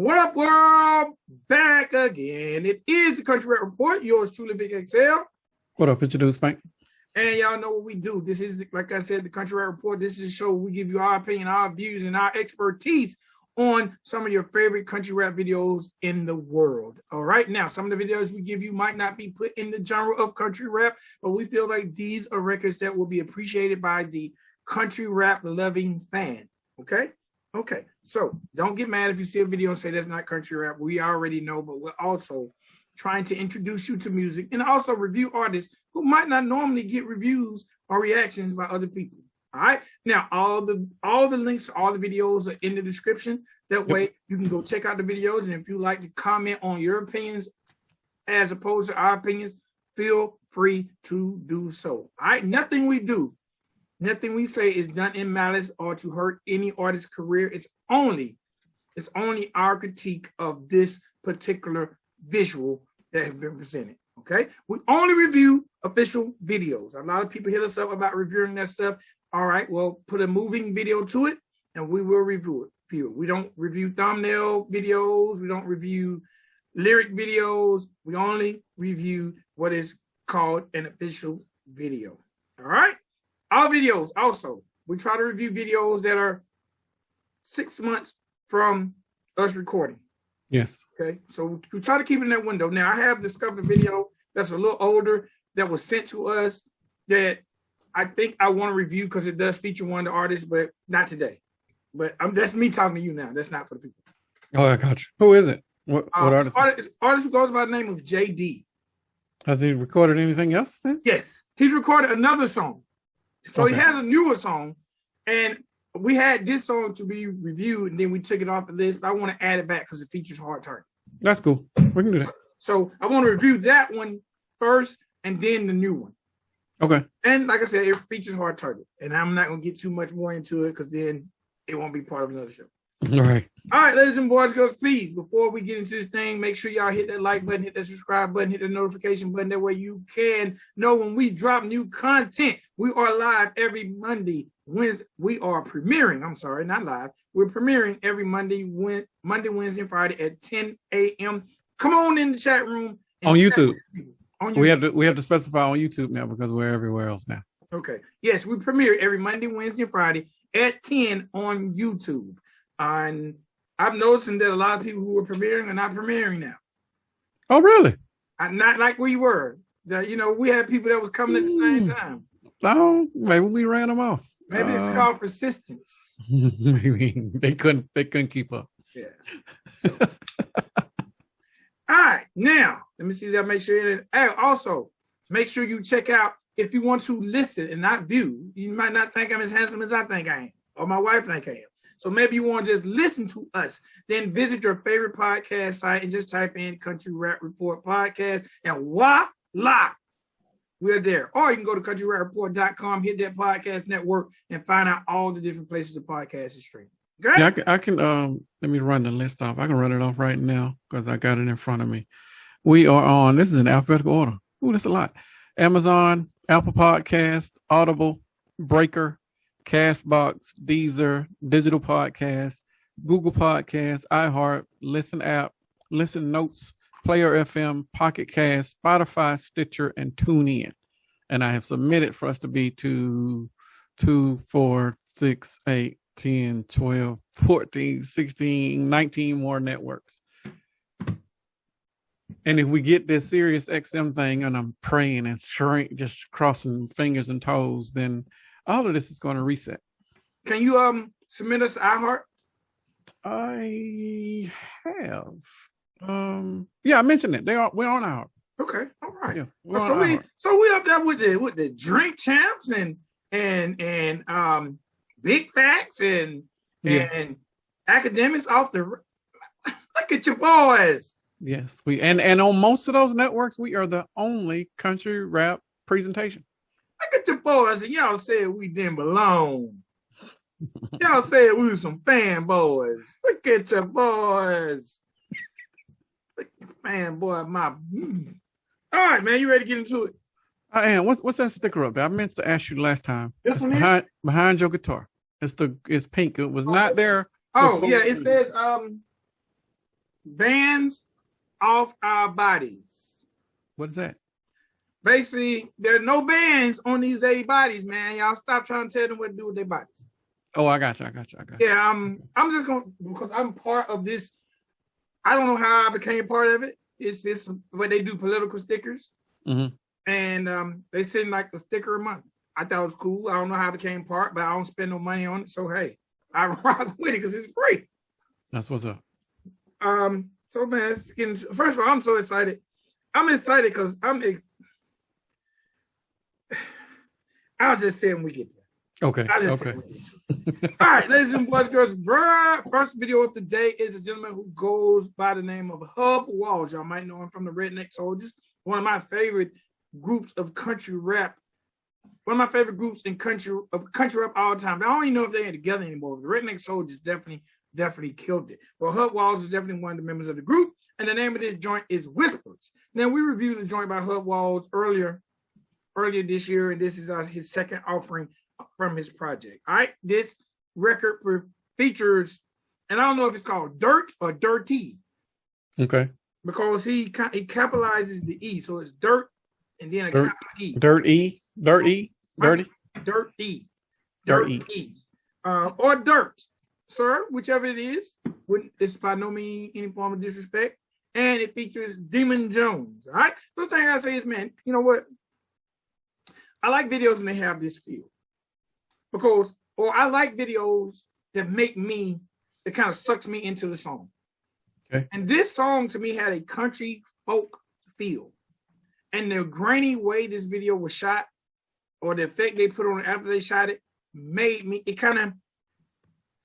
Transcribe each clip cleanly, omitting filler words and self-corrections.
What up, world? Back again. It is the Country Rap Report. Yours truly, Big XL. What up? What you do, Spank? And y'all know what we do. This is, like I said, the Country Rap Report. This is a show where we give you our opinion, our views, and our expertise on some of your favorite country rap videos in the world. All right. Now, some of the videos we give you might not be put in the genre of country rap, but we feel like these are records that will be appreciated by the country rap loving fan. Okay. Okay. So don't get mad if you see a video and say that's not country rap. We already know, but we're also trying to introduce you to music and also review artists who might not normally get reviews or reactions by other people. All right. Now, all the links to all the videos are in the description. That way you can go check out the videos. And if you like to comment on your opinions as opposed to our opinions, feel free to do so. All right. Nothing we do, nothing we say is done in malice or to hurt any artist's career. It's only our critique of this particular visual that has been presented. Okay. We only review official videos. A lot of people hit us up about reviewing that stuff. All right, well, put a moving video to it, and we will review it. We don't review thumbnail videos. We don't review lyric videos. We only review what is called an official video. All right? Our videos also, we try to review videos that are 6 months from us recording. Yes. Okay, so we try to keep it in that window. Now, I have discovered a video that's a little older that was sent to us that I think I want to review because it does feature one of the artists, but not today. But that's me talking to you now. That's not for the people. Oh, I got you. Who is it? What artist? Artist who goes by the name of JD. Has he recorded anything else since? Yes. He's recorded another song. So okay. He has a newer song. And we had this song to be reviewed, and then we took it off the list. But I want to add it back because it features Hard Target. That's cool. We can do that. So I want to review that one first and then the new one. Okay. And like I said, it features Hard Target. And I'm not going to get too much more into it because then it won't be part of another show. All right. All right, ladies and boys, girls, please, before we get into this thing, make sure y'all hit that like button, hit that subscribe button, hit the notification button. That way you can know when we drop new content. We are live every Monday. We are premiering. I'm sorry, not live. We're premiering every Monday, Wednesday, and Friday at 10 a.m. Come on in the chat room. On YouTube. We have to specify on YouTube now because we're everywhere else now. Okay. Yes, we premiere every Monday, Wednesday, and Friday at 10 on YouTube. And I'm noticing that a lot of people who are premiering are not premiering now. Oh, really? Not like we were. We had people that was coming at the same time. Oh, maybe we ran them off. Maybe it's called persistence. Maybe they couldn't keep up. Yeah. So. All right, now let me see that. Make sure it is. Hey, also make sure you check out if you want to listen and not view. You might not think I'm as handsome as I think I am, or my wife think I am. So maybe you want to just listen to us. Then visit your favorite podcast site and just type in Country Rap Report Podcast, and voila, we're there. Or you can go to countryrapreport.com, hit that podcast network, and find out all the different places the podcast is streamed. Okay? Yeah, I can let me run the list off. I can run it off right now because I got it in front of me. We are on, this is in alphabetical order. Ooh, that's a lot. Amazon, Apple Podcast, Audible, Breaker, Castbox, Deezer, Digital Podcast, Google Podcast, iHeart, Listen App, Listen Notes, Player FM, Pocket Cast, Spotify, Stitcher, and TuneIn. And I have submitted for us to be to 2, 4, 6, 8, 10, 12, 14, 16, 19 more networks. And if we get this Sirius XM thing, and I'm praying and just crossing fingers and toes, then all of this is going to reset. Can you submit us to iHeart? I have. Yeah, I mentioned it. We're on iHeart. Okay, all right. Yeah, so we up there with the drink champs and big facts and academics off the. Look at your boys. Yes, we and on most of those networks, we are the only country rap presentation. Look at your boys, and y'all said we didn't belong. Y'all said we were some fanboys. Look at your boys. Look at fanboy, my. All right, man, you ready to get into it? I am. What's that sticker up there? I meant to ask you last time. This one behind your guitar. It's pink. It was not there. Oh yeah, it says bands off our bodies. What is that? Basically, there are no bands on these lady bodies, man. Y'all stop trying to tell them what to do with their bodies. Oh, I got you. Yeah, I'm just gonna, because I'm part of this. I don't know how I became part of it. It's where they do political stickers, and they send like a sticker a month. I thought it was cool. I don't know how I became part, but I don't spend no money on it. So hey, I rock with it because it's free. That's what's up. So man, first of all, I'm so excited. I'm excited because I'll just say when we get there. Okay. Okay. All right, ladies and boys, girls, first video of the day is a gentleman who goes by the name of Hubb Walls. Y'all might know him from the Redneck Souljers, one of my favorite groups of country rap. One of my favorite groups in country rap all the time. I don't even know if they ain't together anymore. The Redneck Souljers definitely killed it. Well, Hubb Walls is definitely one of the members of the group, and the name of this joint is Whispers. Now, we reviewed the joint by Hubb Walls earlier this year, and this is his second offering from his project. All right, this record features, and I don't know if it's called Dirt or Durty. Okay. Because he capitalizes the E, so it's Dirt and then a capital E. Durty. Or Dirt, sir, whichever it is. It's by no means any form of disrespect. And it features Demun Jones. All right. First thing I say is, man, you know what? I like videos when they have this feel. Or I like videos that kind of sucks me into the song. Okay. And this song to me had a country folk feel. And the grainy way this video was shot, or the effect they put on it after they shot it, it kind of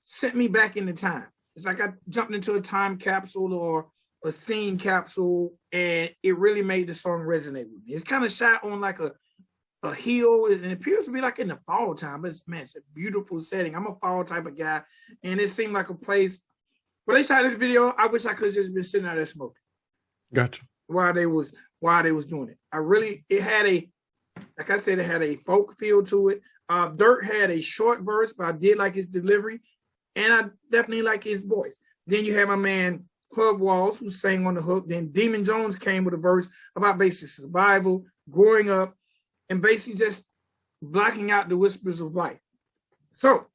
sent me back into time. It's like I jumped into a time capsule or a scene capsule, and it really made the song resonate with me. It's kind of shot on like a hill, and it appears to be like in the fall time, but it's a beautiful setting. I'm a fall type of guy, and it seemed like a place where they shot this video. I wish I could have just been sitting out there smoking. Gotcha. While they was doing it. It had a folk feel to it. Dirt had a short verse, but I did like his delivery, and I definitely like his voice. Then you have my man Hubb Walls, who sang on the hook. Then Demun Jones came with a verse about basic survival, growing up, and basically just blocking out the whispers of life. So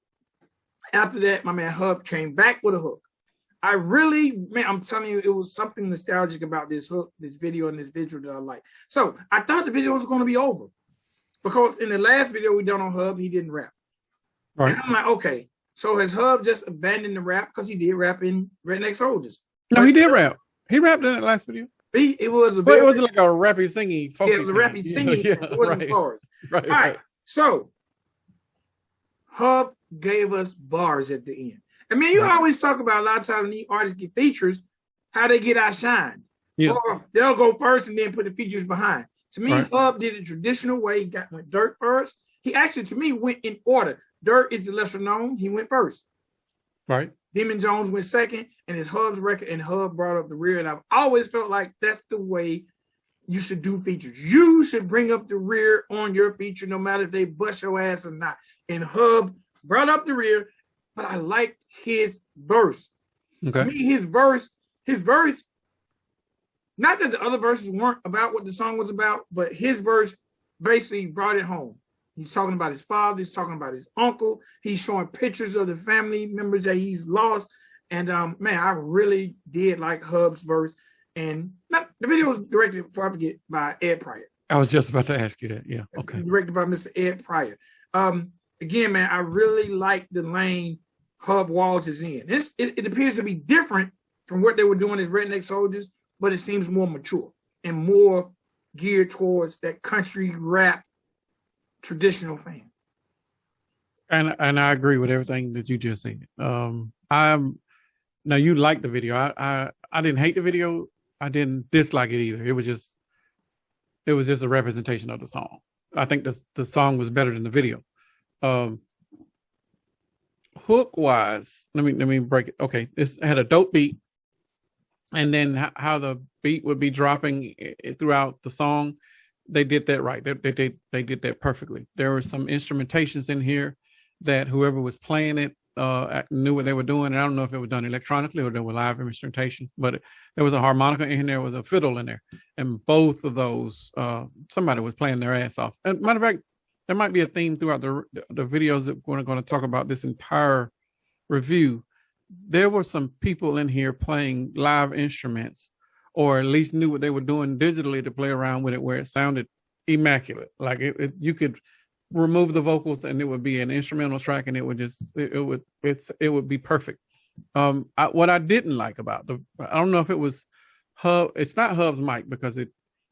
after that, my man Hubb came back with a hook. I'm telling you, it was something nostalgic about this hook, this video, and this visual that I like. So I thought the video was going to be over because in the last video we done on Hubb, he didn't rap. Right. And I'm like, okay, so has Hubb just abandoned the rap because he did rap in Redneck Souljers? No, he did rap. He rapped in that last video. It was like a rappy singing. Yeah, it was a rappy singing. Yeah, it wasn't bars. Right. All right. So Hubb gave us bars at the end. I mean, you always talk about a lot of times when these artists get features, how they get outshined. Yeah. Or they'll go first and then put the features behind. To me, Hubb did it traditional way. He went Dirt first. He actually, to me, went in order. Dirt is the lesser known. He went first. Right. Demun Jones went second, and it's Hubb's record, and Hubb brought up the rear. And I've always felt like that's the way you should do features. You should bring up the rear on your feature, no matter if they bust your ass or not. And Hubb brought up the rear, but I liked his verse. Okay. To me, his verse, not that the other verses weren't about what the song was about, but his verse basically brought it home. He's talking about his father. He's talking about his uncle. He's showing pictures of the family members that he's lost. And man, I really did like Hubb's verse. And the video was directed, before I forget, by Ed Pryor. I was just about to ask you that. Yeah. Okay. Directed by Mr. Ed Pryor. Again, man, I really like the lane Hubb Walls is in. It appears to be different from what they were doing as Redneck Souljers, but it seems more mature and more geared towards that country rap traditional fan. And I agree with everything that you just said. Now you liked the video. I didn't hate the video. I didn't dislike it either. It was just a representation of the song. I think the song was better than the video. Hook wise, let me break it. Okay, this had a dope beat, and then how the beat would be dropping throughout the song. They did that right. They did that perfectly. There were some instrumentations in here that whoever was playing it knew what they were doing. And I don't know if it was done electronically or there were live instrumentation, but there was a harmonica in there, was a fiddle in there, and both of those somebody was playing their ass off. And matter of fact, there might be a theme throughout the videos that we're going to talk about this entire review. There were some people in here playing live instruments, or at least knew what they were doing digitally to play around with it, where it sounded immaculate. Like you could remove the vocals and it would be an instrumental track, and it would be perfect. What I didn't like about I don't know if it was Hubb. It's not Hubb's mic, because the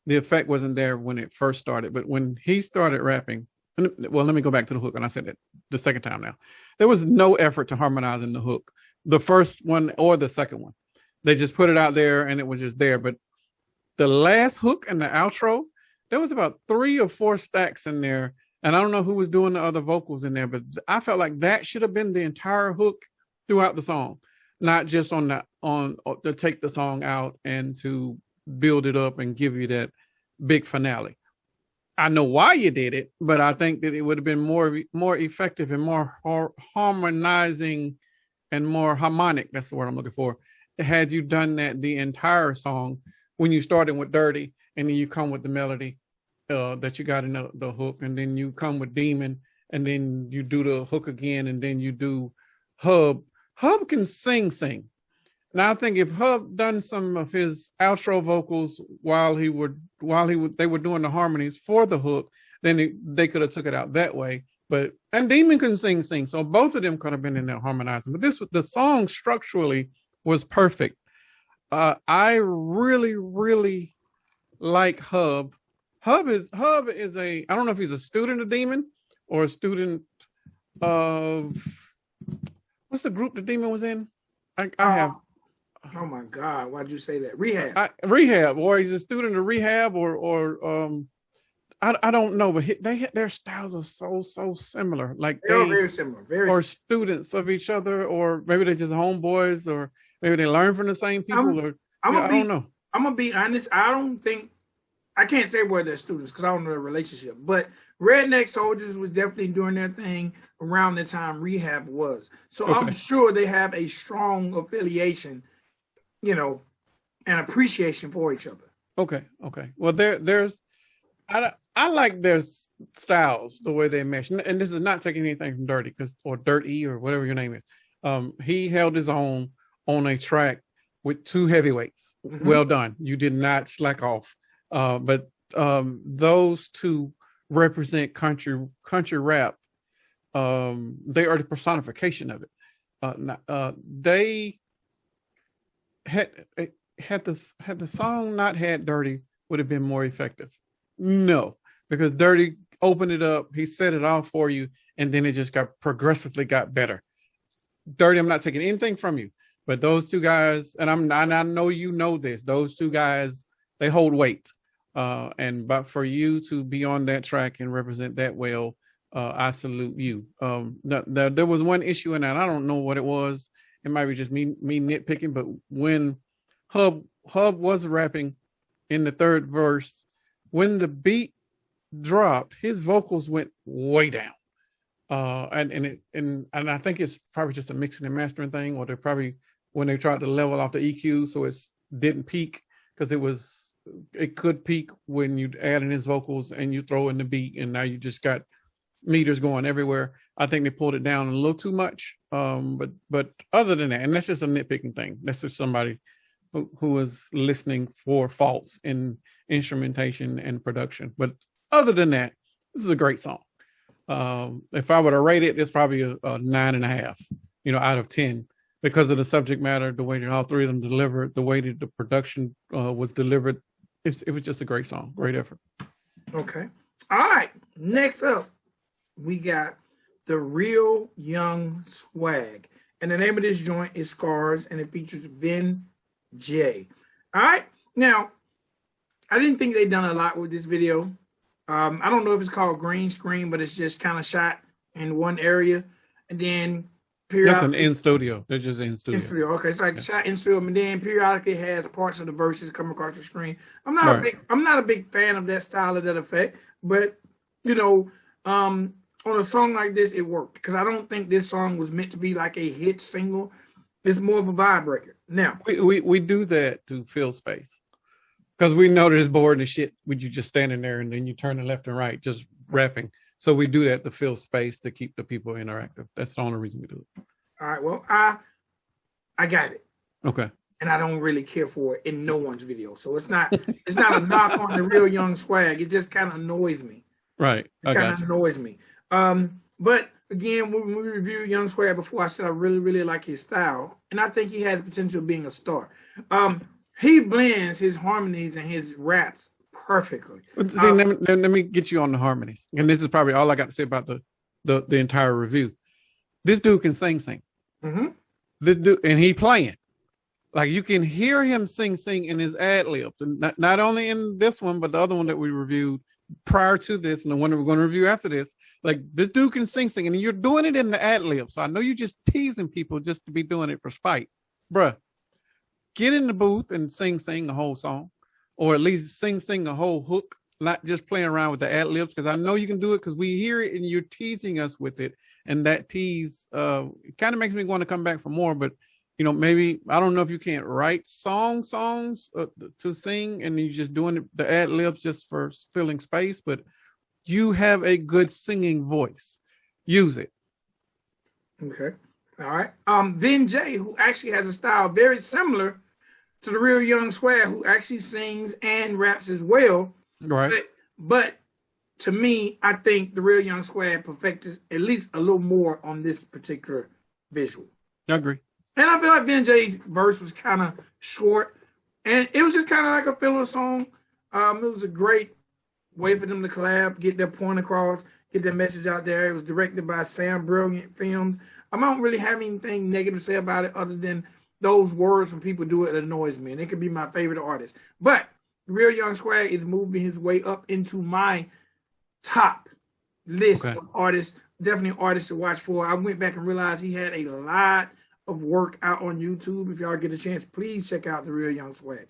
effect wasn't there when it first started. But when he started rapping, well, let me go back to the hook, and I said it the second time now. There was no effort to harmonizing the hook, the first one or the second one. They just put it out there and it was just there. But the last hook and the outro, there was about 3 or 4 stacks in there. And I don't know who was doing the other vocals in there, but I felt like that should have been the entire hook throughout the song, not just to take the song out and to build it up and give you that big finale. I know why you did it, but I think that it would have been more effective and more harmonizing and more harmonic. That's the word I'm looking for. Had you done that the entire song, when you started with Durty and then you come with the melody that you got in the hook, and then you come with Demun, and then you do the hook again, and then you do Hubb. Hubb can sing. Now I think if Hubb done some of his outro vocals while they were doing the harmonies for the hook, then they could have took it out that way. And Demun can sing, so both of them could have been in there harmonizing. But the song structurally was perfect. I really, really like Hubb. Hubb is I don't know if he's a student of Demun or a student of, what's the group that Demun was in? I have. Oh my God! Why'd you say that? Rehab, or he's a student of Rehab, or I don't know, but their styles are so similar. Like they're very similar, or students of each other, or maybe they're just homeboys, or maybe they learn from the same people. I don't know. I'm gonna be honest. I can't say where they're students because I don't know their relationship. But Redneck Souljers was definitely doing their thing around the time Rehab was. So okay. I'm sure they have a strong affiliation, and appreciation for each other. Okay. Well, there's I like their styles, the way they mesh, and this is not taking anything from Durty or DurtE or whatever your name is. He held his own on a track with 2 heavyweights. Mm-hmm. Well done. You did not slack off. But those 2 represent country rap. They are the personification of it. They had the song not had Durty, would have been more effective. No, because Durty opened it up, he set it off for you, and then it just progressively got better. Durty, I'm not taking anything from you, but those 2 guys, and I know you know this, those 2 guys, they hold weight. But for you to be on that track and represent that well, I salute you. There was one issue in that. I don't know what it was. It might be just me nitpicking, but when Hubb was rapping in the 3rd verse, when the beat dropped, his vocals went way down. And I think it's probably just a mixing and mastering thing, or they're probably when they tried to level off the EQ so it didn't peak, because it could peak when you add in his vocals and you throw in the beat, and now you just got meters going everywhere. I think they pulled it down a little too much. But other than that, and that's just a nitpicking thing. That's just somebody who is listening for faults in instrumentation and production. But other than that, this is a great song. If I were to rate it, it's probably a 9.5, out of 10. Because of the subject matter, the way that all 3 of them delivered, the way that the production was delivered, it was just a great song, great effort. Okay. All right. Next up, we got the real Young Swagg. And the name of this joint is Scars, and it features Vin Jay. All right. Now, I didn't think they'd done a lot with this video. I don't know if it's called green screen, but it's just kind of shot in one area. And then that's an in studio. They're just in studio. Okay, it's like shot in studio, and then periodically has parts of the verses come across the screen. I'm not a big fan of that style of that effect, but on a song like this, it worked because I don't think this song was meant to be like a hit single. It's more of a vibe breaker. Now we do that to fill space because we know that it's boring as shit when you just standing there and then you turn left and right just rapping. So we do that to fill space to keep the people interactive. That's the only reason we do it. All right. Well, I got it. Okay. And I don't really care for it in no one's video. So it's not a knock on the real Young Swagg. It just kind of annoys me. Right. It kind of annoys me. But again, when we reviewed Young Swagg before, I said I really, really like his style. And I think he has potential of being a star. He blends his harmonies and his raps perfectly. See, let me get you on the harmonies. And this is probably all I got to say about the entire review. This dude can sing. Mm-hmm. This dude, and he playing. Like you can hear him sing in his ad libs, and not only in this one, but the other one that we reviewed prior to this, and the one that we're going to review after this. Like this dude can sing, and you're doing it in the ad libs. So I know you're just teasing people just to be doing it for spite, bruh. Get in the booth and sing a whole song, or at least sing a whole hook, not just playing around with the ad libs. Because I know you can do it because we hear it and you're teasing us with it, and that tease it kind of makes me want to come back for more, but. You know, maybe I don't know if you can't write songs to sing, and you're just doing the ad libs just for filling space. But you have a good singing voice. Use it. Okay. All right. Vin Jay, who actually has a style very similar to the real Young Swagg, who actually sings and raps as well. Right. But to me, I think the real Young Swagg perfected at least a little more on this particular visual. I agree. And I feel like Vin Jay's verse was kind of short, and it was just kind of like a filler song. It was a great way for them to collab, get their point across, get their message out there. It was directed by Sam Brilliant Films. I don't really have anything negative to say about it other than those words when people do it, it annoys me, and it could be my favorite artist. But the real Young Swagg is moving his way up into my top list of artists, definitely artists to watch for. I went back and realized he had a lot of work out on YouTube. If y'all get a chance, please check out the real Young Swagg.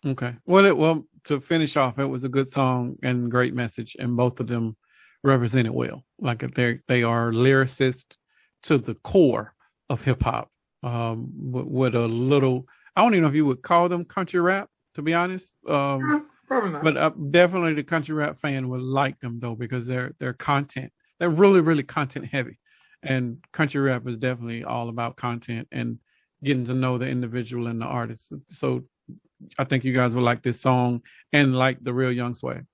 Okay. Well, to finish off, it was a good song and great message, and both of them represented well. Like they are lyricists to the core of hip hop. With a little, I don't even know if you would call them country rap, to be honest. Probably not. But definitely the country rap fan would like them though, because their content, they're really, really content heavy. And country rap is definitely all about content and getting to know the individual and the artist. So I think you guys will like this song and like the real Young Swagg.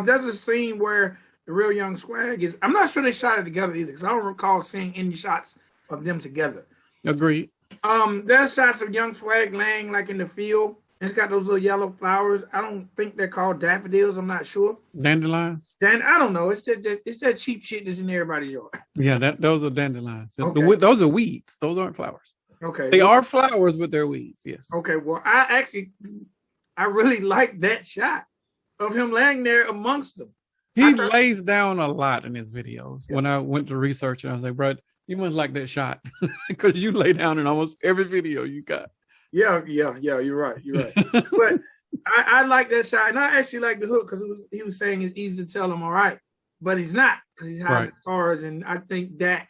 There's a scene where the real Young Swagg is, I'm not sure they shot it together either, because I don't recall seeing any shots of them together. Agreed. There's shots of Young Swagg laying like in the field. It's got those little yellow flowers. I don't think they're called daffodils. I'm not sure. Dandelions? I don't know. It's that cheap shit that's in everybody's yard. Yeah, those are dandelions. Okay. Those are weeds. Those aren't flowers. Okay. They are flowers, but they're weeds. Yes. Okay. Well, I really like that shot of him laying there amongst them. He lays down a lot in his videos. Yeah. When I went to research, I was like, bro, you must like that shot because you lay down in almost every video you got. Yeah, you're right. But I like that shot, and I actually like the hook because he was saying it's easy to tell him all right, but he's not because he's hiding the scars, and I think that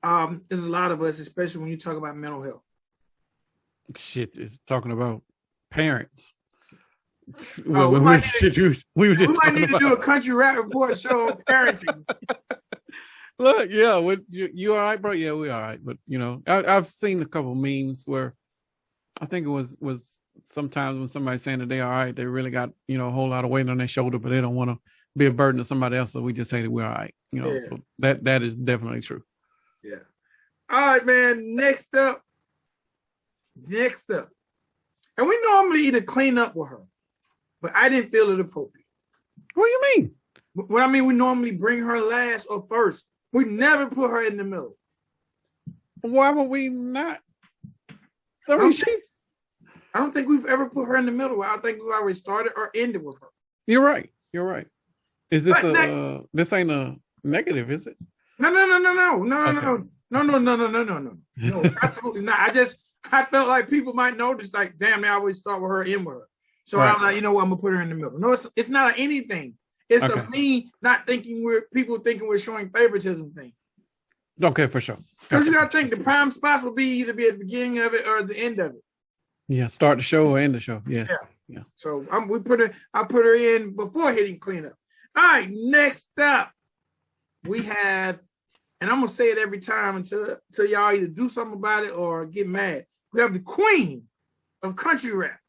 there's a lot of us, especially when you talk about mental health. Shit, is talking about parents. We might need to do a country rap report show on parenting. Look, yeah, you all right, bro? Yeah, we all right. But you know, I've seen a couple memes where I think it was sometimes when somebody's saying that they all right, they really got, you know, a whole lot of weight on their shoulder, but they don't want to be a burden to somebody else. So we just say that we're all right. You know, so that is definitely true. Yeah. All right, man. Next up. And we normally either clean up with her, but I didn't feel it appropriate. What do you mean? Well, I mean, we normally bring her last or first. We never put her in the middle. Why would we not? I don't think we've ever put her in the middle. I think we always started or ended with her. You're right. Is this this ain't a negative, is it? No, absolutely not. I felt like people might notice, like, damn, they always start with her, end with her. So I'm like, you know what, I'm gonna put her in the middle. No, it's not anything. It's Okay. a me not thinking people thinking we're showing favoritism thing. Okay, for sure. Because you got to think the prime spots will be either be at the beginning of it or the end of it. Yeah, start the show or end the show. Yes. Yeah. So I put her in before hitting cleanup. All right, next up we have, and I'm gonna say it every time until y'all either do something about it or get mad. We have the queen of country rap,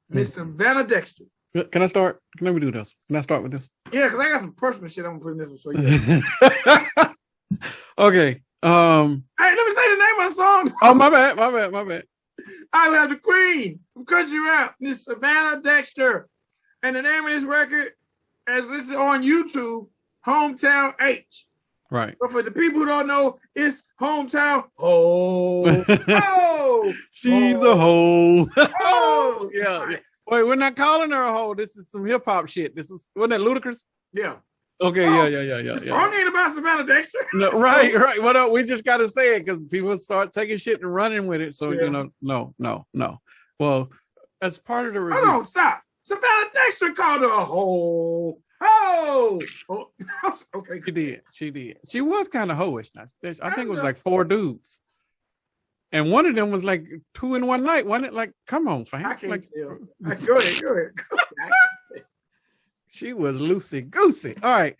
Miss Savannah Dexter. Can I start? Can we do this? Can I start with this? Yeah, because I got some personal shit I'm gonna put in this one. So yeah. Okay. Hey, let me say the name of the song. Oh, my bad. I have the queen of country rap, Miss Savannah Dexter, and the name of this record, as listed on YouTube, Hometown H. Right. But for the people who don't know, it's Hometown. Oh, she's a hoe. Oh, yeah. Wait, we're not calling her a hoe. This is some hip hop shit. Wasn't that ludicrous? Yeah. Okay. Yeah. Song ain't about Savannah Dexter. No, right. Well, we just got to say it because people start taking shit and running with it. So no. Well, as part of the review. Hold on, stop. Savannah Dexter called her a hoe. Oh, okay. She did. She was kind of hoish. I think it was like 4 dudes. And one of them was like 2 in one night, wasn't it? Like, come on, fam. I can't tell. Go ahead. She was loosey goosey. All right.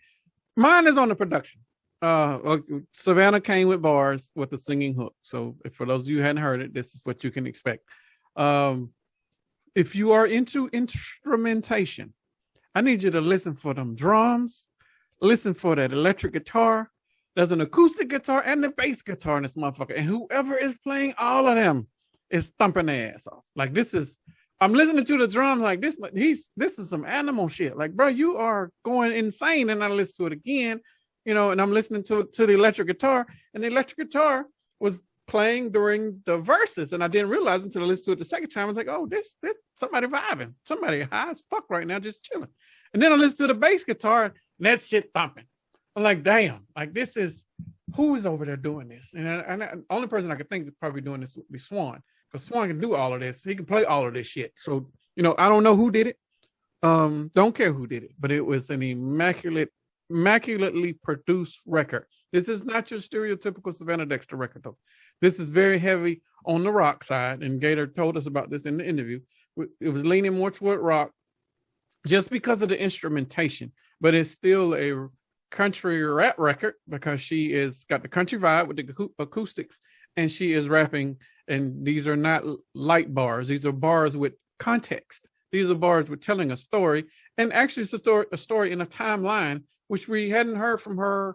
Mine is on the production. Savannah came with bars with a singing hook. So for those of you who hadn't heard it, this is what you can expect. If you are into instrumentation, I need you to listen for them drums, listen for that electric guitar. There's an acoustic guitar and the bass guitar in this motherfucker. And whoever is playing all of them is thumping their ass off. Like I'm listening to the drums like this is some animal shit. Like, bro, you are going insane. And I listen to it again, and I'm listening to the electric guitar, and the electric guitar was playing during the verses. And I didn't realize until I listened to it the second time. I was like, oh, this somebody vibing. Somebody high as fuck right now, just chilling. And then I listened to the bass guitar and that shit thumping. I'm like, damn, like who's over there doing this? And the only person I could think is probably doing this would be Swan, because Swan can do all of this. He can play all of this shit. So, I don't know who did it. Don't care who did it, but it was an immaculately produced record. This is not your stereotypical Savannah Dexter record, though. This is very heavy on the rock side, and Gator told us about this in the interview. It was leaning more toward rock just because of the instrumentation, but it's still a country rap record because she is got the country vibe with the acoustics, and she is rapping. And these are not light bars; these are bars with context. These are bars with telling a story, and actually, it's a story in a timeline which we hadn't heard from her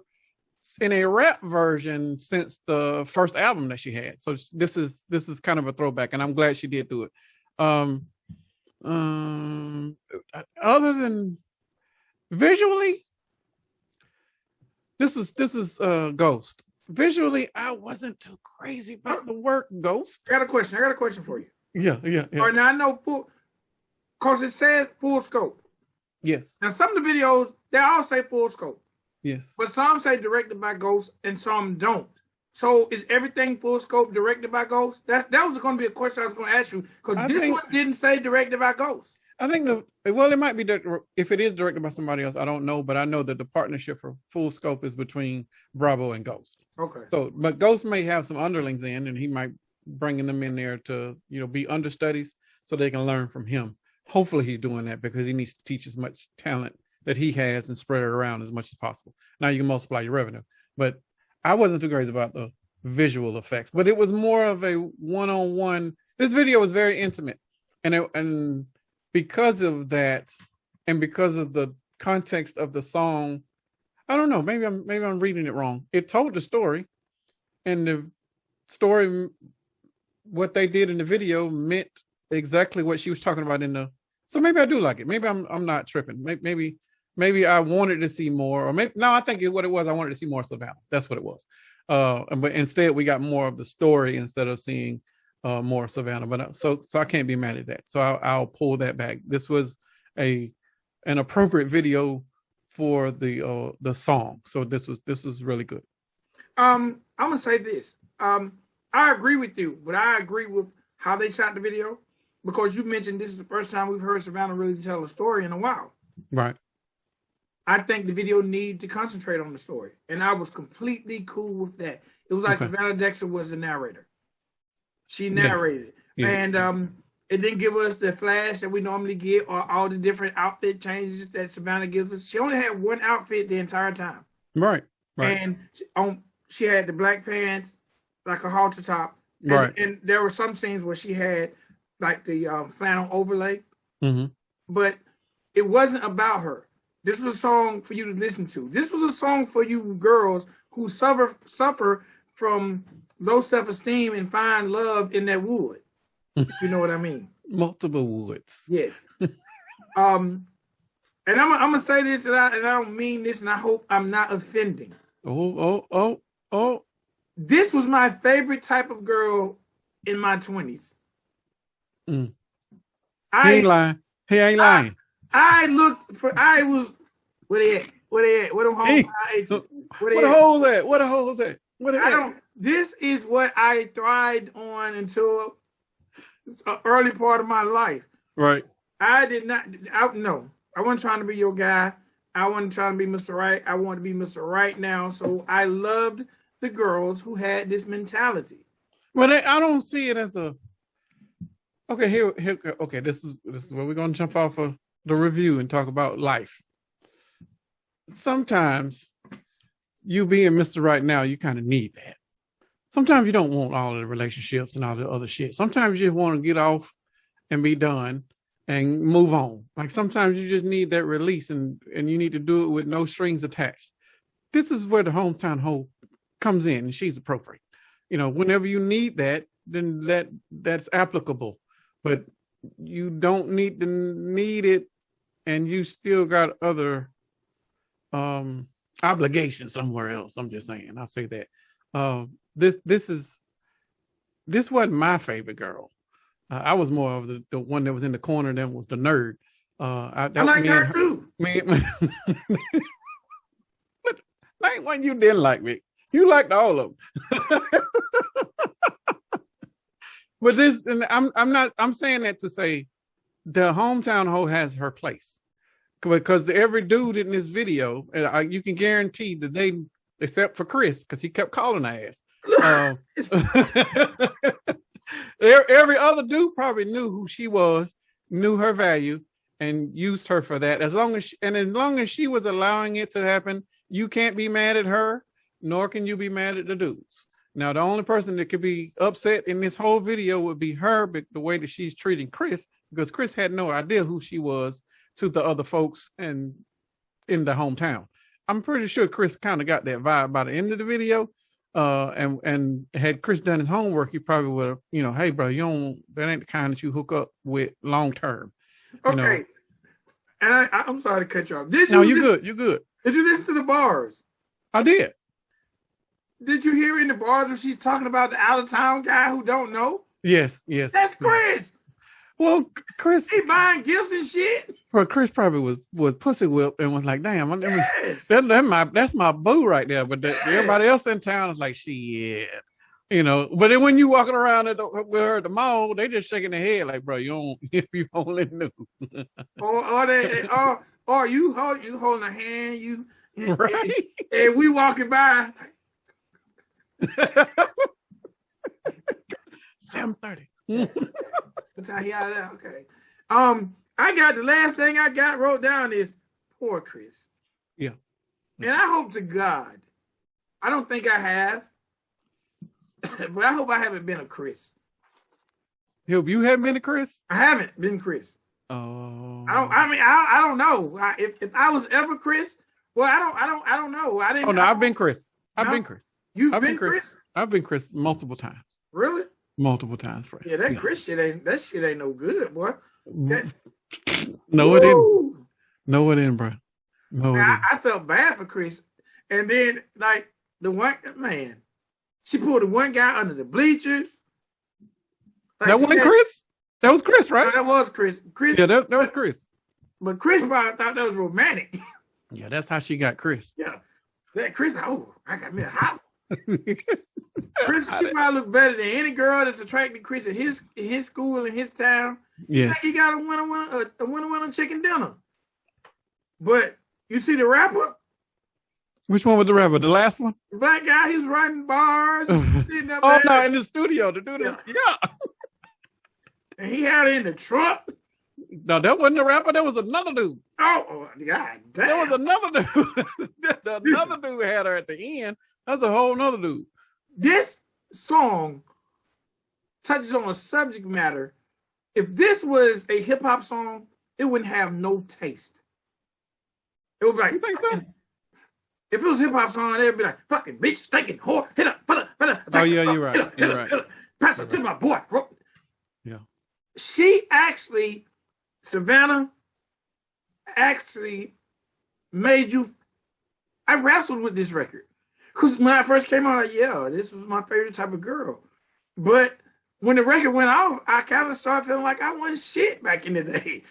in a rap version since the first album that she had. So this is kind of a throwback, and I'm glad she did do it. Other than visually, this was Ghost. Visually, I wasn't too crazy about the work Ghost. I got a question for you. Yeah. All right, now I know because it says full scope. Yes. Now some of the videos, they all say full scope. Yes. But some say directed by Ghost and some don't. So is everything full scope directed by Ghost? That was going to be a question I was going to ask you, because this one didn't say directed by Ghost. I think it might be if it is directed by somebody else, I don't know, but I know that the partnership for full scope is between Bravo and Ghost. Okay. So, but Ghost may have some underlings in, and he might bringing them in there to be understudies so they can learn from him. Hopefully, he's doing that because he needs to teach as much talent that he has and spread it around as much as possible. Now you can multiply your revenue, but I wasn't too crazy about the visual effects, but it was more of a one-on-one. This video was very intimate, and because of that, and because of the context of the song, I don't know. Maybe I'm reading it wrong. It told the story, and the story, what they did in the video, meant exactly what she was talking about in the. So maybe I do like it. Maybe I'm not tripping. Maybe I wanted to see more, or I think what it was, I wanted to see more Savannah. That's what it was. But instead we got more of the story instead of seeing more Savannah. But so I can't be mad at that. So I'll pull that back. This was an appropriate video for the song. So this was really good. I'm gonna say this. I agree with you, but I agree with how they shot the video, because you mentioned this is the first time we've heard Savannah really tell a story in a while. Right. I think the video needed to concentrate on the story. And I was completely cool with that. It was like Savannah Dexter was the narrator. She narrated. Yes. And it didn't give us the flash that we normally get or all the different outfit changes that Savannah gives us. She only had one outfit the entire time. Right. And she had the black pants, like a halter top. And there were some scenes where she had like the flannel overlay. Mm-hmm. But it wasn't about her. This was a song for you to listen to. This was a song for you girls who suffer from low self-esteem and find love in that wood. If you know what I mean. Multiple woods. Yes. And I'm gonna say this, and I don't mean this, and I hope I'm not offending. Oh. This was my favorite type of girl in my 20s. He ain't lying. He ain't lying. I was where they at? Where them hoes? Where the hoes at? Where the hoes at? This is what I thrived on until an early part of my life. Right. I wasn't trying to be your guy. I wasn't trying to be Mr. Right. I wanted to be Mr. Right now. So I loved the girls who had this mentality. Well, I don't see it as a. Okay, here. Okay, this is where we're gonna jump off of the review and talk about life. Sometimes you being Mr. Right now, you kind of need that. Sometimes you don't want all of the relationships and all the other shit. Sometimes you just want to get off and be done and move on. Like sometimes you just need that release and you need to do it with no strings attached. This is where the hometown hoe comes in and she's appropriate. You know, whenever you need that, then that's applicable. But you don't need it and you still got other obligations somewhere else. I'm just saying. I'll say that. This wasn't my favorite girl. I was more of the one that was in the corner than was the nerd. I like her too. But ain't one you didn't like, Rick. You liked all of them. But this, and I'm saying that to say the hometown hoe has her place. Because every dude in this video, you can guarantee that they, except for Chris, because he kept calling her ass. Every other dude probably knew who she was, knew her value, and used her for that. As long as she was allowing it to happen, you can't be mad at her, nor can you be mad at the dudes. Now, the only person that could be upset in this whole video would be her, but the way that she's treating Chris, because Chris had no idea who she was to the other folks and in the hometown. I'm pretty sure Chris kind of got that vibe by the end of the video. And had Chris done his homework, he probably would have, hey, bro, that ain't the kind that you hook up with long term. Okay. And I'm sorry to cut you off. You're good. You're good. Did you listen to the bars? I did. Did you hear in the bars where she's talking about the out of town guy who don't know? Yes. That's Chris. Well, Chris, he buying gifts and shit. Well, Chris probably was pussy whipped and was like, "Damn, that's my boo right there." But everybody else in town is like, "Shit," But then when you walking around with her at the mall, they just shaking their head like, "Bro, if you only knew." or you holding a hand, right? And we walking by. 7:30. Okay. I got the last thing I got wrote down is poor Chris. Yeah. And I hope to God, I don't think I have, but I hope I haven't been a Chris. Hope you haven't been a Chris? I haven't been Chris. Oh. I don't know. If I was ever Chris, well, I don't know. I didn't. Oh no, I've been Chris. I've been Chris. You've been Chris? I've been Chris multiple times. Really? Multiple times, Fred. Yeah, Chris shit ain't no good, boy. No, it didn't. No, it didn't, bro. No, I felt bad for Chris. And then, like, the one man, she pulled the one guy under the bleachers. Like, that wasn't Chris? That was Chris, right? No, that was Chris. Yeah, that was Chris. But Chris probably thought that was romantic. Yeah, that's how she got Chris. Yeah. That Chris, I got me a hot one. Chris, she probably look better than any girl that's attracted Chris in his school in his town. Yes, he got a winner chicken dinner. But You see the rapper? Which one was the rapper? The last one? The black guy, he was writing bars. Sitting up Oh, there. no, in the studio to do this. Yeah. And he had it in the truck. No, that wasn't the rapper. That was another dude. Oh, God damn. There was another dude. Another dude had her at the end. That's a whole nother dude. This song touches on a subject matter. If this was a hip hop song, it wouldn't have no taste. It would be like, You think so? If it was a hip hop song, it'd be like, fucking bitch, stinking whore, hit up, put up. Oh, yeah, you're right. You're right. Pass it to my boy. Yeah. She actually, Savannah, actually made you. I wrestled with this record. Because when I first came out, like, yeah, this was my favorite type of girl. But when the record went off, I kind of started feeling like I wasn't shit back in the day.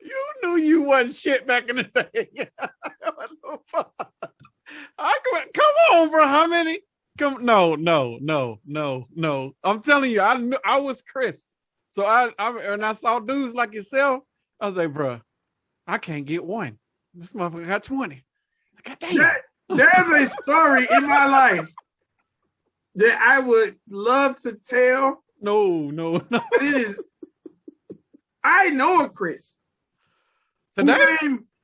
You knew you wasn't shit back in the day. Come on, bro. How many? No. I'm telling you, I knew I was Chris. So and I saw dudes like yourself. I was like, bro, I can't get one. This motherfucker got 20. God damn. There's a story in my life that I would love to tell. No. But it is. I know a Chris. Today?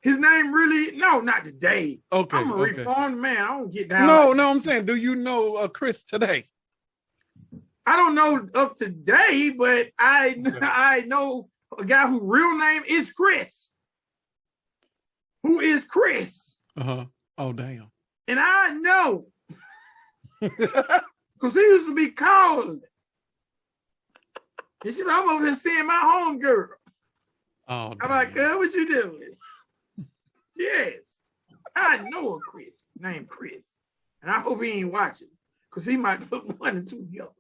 His name really, no, not today. Okay. I'm a reformed man. I don't get down. No, I'm saying, do you know Chris today? I don't know up to date, but I know a guy whose real name is Chris. Who is Chris? Uh-huh. Oh, damn. And I know. Because he used to be called. You see, I'm over here seeing my home girl. Oh, I'm like, girl, what you doing? Yes. I know a Chris named Chris. And I hope he ain't watching. Because he might put 1 and 2 together.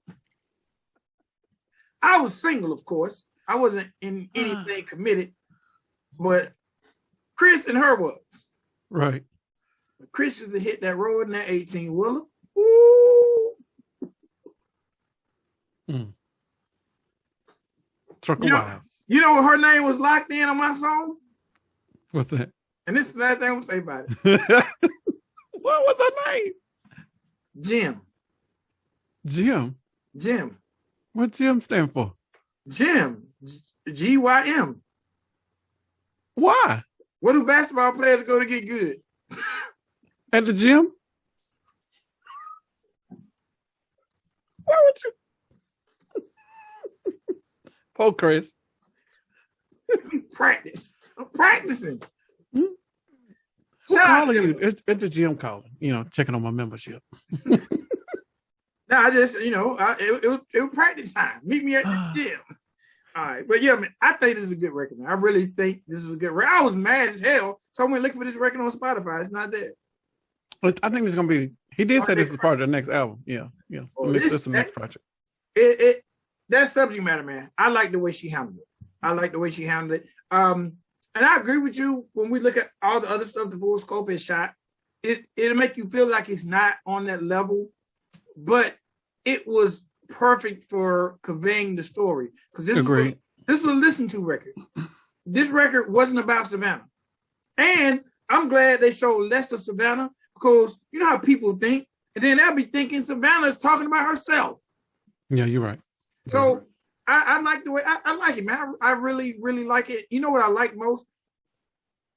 I was single, of course. I wasn't in anything committed. But Chris and her was. Right. Chris used to hit that road in that 18-wheeler. Woo! Trucker Wives. You know what her name was locked in on my phone? What's that? And this is the last thing I'm gonna say about it. What was her name? Jim. Jim. What Jim stand for? Jim. G-Y-M. Why? Where do basketball players go to get good? At the gym? Why would you? Oh, Chris. Practice. I'm practicing. Who calling you? It's the gym calling. Checking on my membership. No, I just, it was practice time. Meet me at the gym. All right. But yeah, man, I think this is a good record, man. I really think this is a good record. I was mad as hell. So I went looking for this record on Spotify. It's not there. I think it's going to be, he did say this is part of the next album. Yeah. So this is the next project. That subject matter, man. I like the way she handled it. And I agree with you when we look at all the other stuff the Full Scope has shot. It'll make you feel like it's not on that level, but it was perfect for conveying the story. Because this was a listen to record. This record wasn't about Savannah. And I'm glad they showed less of Savannah because you know how people think, and then they'll be thinking Savannah is talking about herself. Yeah, you're right. So I like the way I like it, man. I really, really like it. You know what I like most?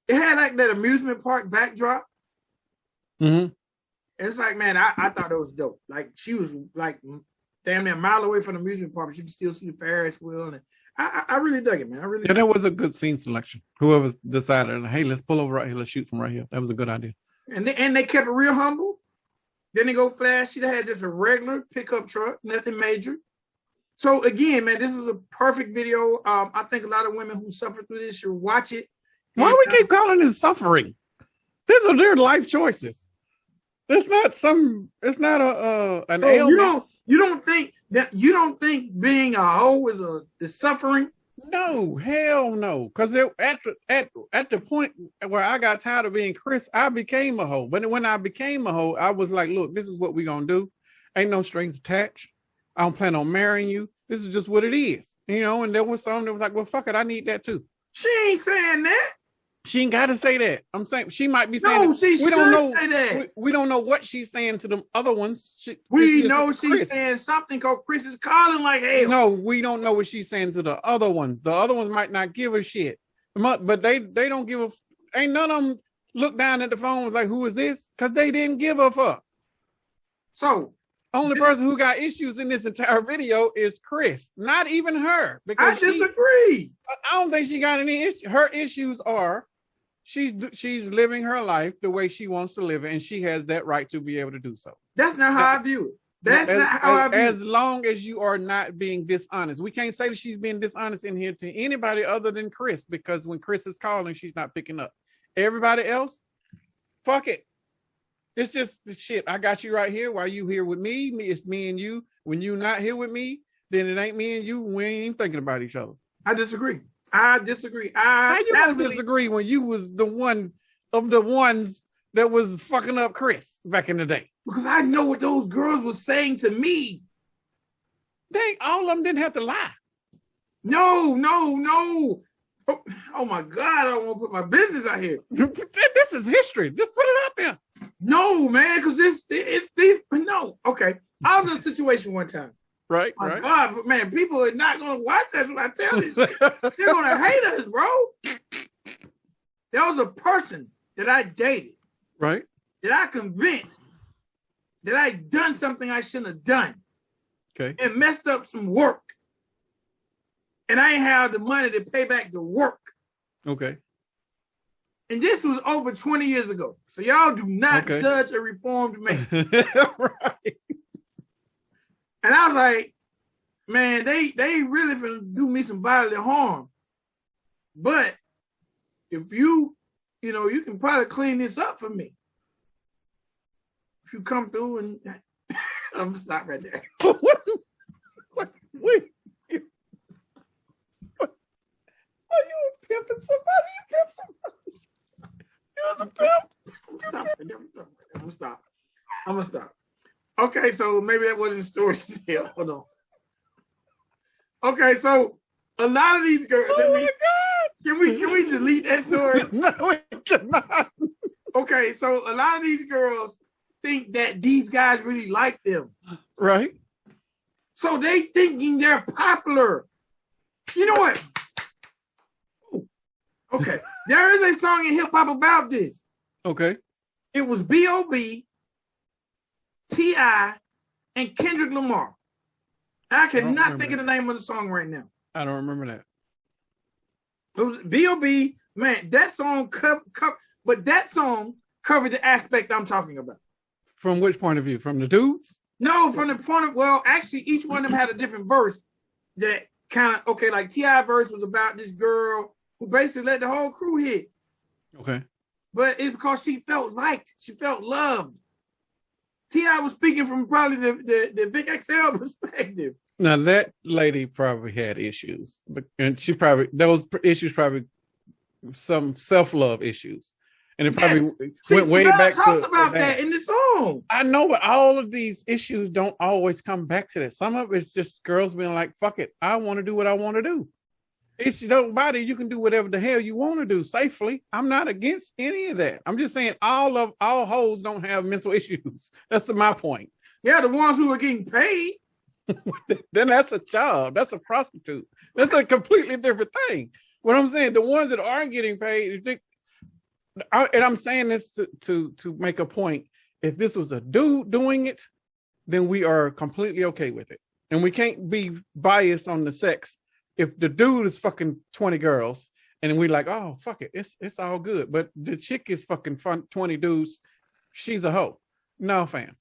It had like that amusement park backdrop. Mm-hmm. It's like, man, I thought it was dope. Like she was like damn near a mile away from the amusement park, but you can still see the Ferris wheel. And I really dug it, man. That was a good scene selection. Whoever decided, hey, let's pull over right here, let's shoot from right here. That was a good idea. And they kept it real humble. Then they go flashy. They had just a regular pickup truck, nothing major. So again, man, this is a perfect video. I think a lot of women who suffer through this should watch it. Why we keep calling this suffering? These are their life choices. It's not an ailment. You don't think being a hoe is suffering? No, hell no. Because at the point where I got tired of being Chris, I became a hoe. But when I became a hoe, I was like, look, this is what we're gonna do. Ain't no strings attached. I don't plan on marrying you. This is just what it is, you know. And there was some that was like, well, fuck it, I need that too. She ain't saying that. She ain't got to say that. I'm saying she might be saying. No, she should say that. We don't know what she's saying to the other ones. We know she's saying something because Chris is calling like hell. No, we don't know what she's saying to the other ones. The other ones might not give a shit, but they don't give a. Ain't none of them look down at the phone was like, who is this? Because they didn't give a fuck. So only person who got issues in this entire video is Chris, not even her. Because I disagree. I don't think she got any issues. Her issues are she's living her life the way she wants to live it, and she has that right to be able to do so. That's not how I view it. That's not how I view it. As long as you are not being dishonest. We can't say that she's being dishonest in here to anybody other than Chris, because when Chris is calling, she's not picking up. Everybody else, fuck it. It's just shit. I got you right here. Why you here with me? It's me and you. When you not here with me, then it ain't me and you. We ain't even thinking about each other. I disagree. How you don't disagree when you was the one of the ones that was fucking up Chris back in the day? Because I know what those girls were saying to me. All of them didn't have to lie. No. Oh my God, I don't want to put my business out here. This is history. Just put it out there. No, man, because no. Okay. I was in a situation one time. Right. God, but man, people are not going to watch that when I tell this shit. They're going to hate us, bro. There was a person that I dated. Right. That I convinced that I'd done something I shouldn't have done. Okay. And messed up some work. And I ain't have the money to pay back the work. Okay. And this was over 20 years ago. So y'all do not judge a reformed man. Right. And I was like, man, they really finna do me some bodily harm. But if you can probably clean this up for me. If you come through and I'm gonna stop right there. Wait. Are you pimping somebody? You pimp somebody? You was a pimp? I'm gonna stop. Okay, so maybe that wasn't a story to tell. Hold on. Okay, so a lot of these girls. Oh my God! Can we delete that story? No, we cannot. Okay, so a lot of these girls think that these guys really like them. Right. So they thinking they're popular. You know what? Okay, there is a song in hip hop about this. Okay. It was B.O.B., T.I., and Kendrick Lamar. I cannot think of the name of the song right now. I don't remember that. It was B.O.B., man, that song but that song covered the aspect I'm talking about. From which point of view? From the dudes? No, from the point of, well, actually, each one of them had a different verse that kind of, like T.I. verse was about this girl who basically let the whole crew hit. Okay. But it's because she felt liked. She felt loved. T.I. was speaking from probably the Big XL perspective. Now, that lady probably had issues. And those issues probably some self-love issues. And it probably went way back to... talks about that in the song. I know, but all of these issues don't always come back to that. Some of it's just girls being like, fuck it, I want to do what I want to do. It's your body. You can do whatever the hell you want to do safely. I'm not against any of that. I'm just saying all hoes don't have mental issues. That's my point. Yeah, the ones who are getting paid. Then that's a job. That's a prostitute. That's a completely different thing. What I'm saying, the ones that aren't getting paid, and I'm saying this to make a point. If this was a dude doing it, then we are completely okay with it. And we can't be biased on the sex. If the dude is fucking 20 girls and we like, oh, fuck it, it's all good. But the chick is fucking 20 dudes, she's a hoe. No, fam.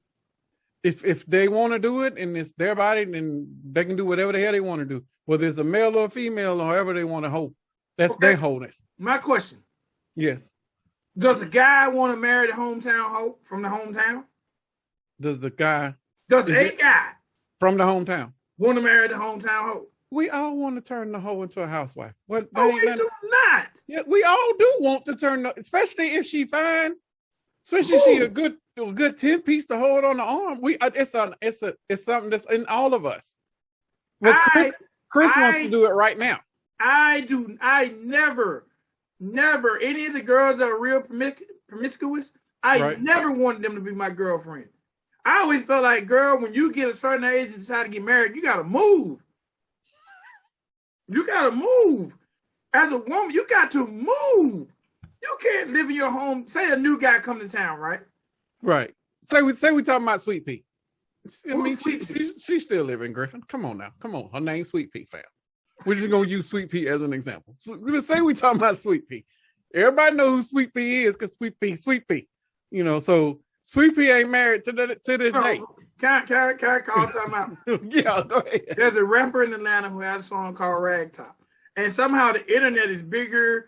If they want to do it and it's their body, then they can do whatever the hell they want to do. Whether it's a male or a female or however they want to hoe. That's their wholeness. My question. Yes. Does a guy want to marry the hometown hoe from the hometown? Does a guy from the hometown want to marry the hometown hoe? We all want to turn the hoe into a housewife. We do not. Yeah, we all do want to turn, especially if she fine, especially if she a good 10-piece to hold on the arm. It's something that's in all of us. Well, Chris wants to do it right now. I never, any of the girls that are real promiscuous, I never wanted them to be my girlfriend. I always felt like, girl, when you get a certain age and decide to get married, you got to move. You got to move. As a woman, you got to move. You can't live in your home. Say a new guy come to town, right? Right. Say we talking about Sweet Pea. I mean, Sweet Pea? she's still living, Griffin. Come on now. Come on. Her name's Sweet Pea, fam. We're just going to use Sweet Pea as an example. So we're going to say we talking about Sweet Pea. Everybody knows who Sweet Pea is because Sweet Pea. You know, so Sweet Pea ain't married to this day. Can I call something out? Yeah, go ahead. There's a rapper in Atlanta who has a song called Ragtop. And somehow the internet is bigger,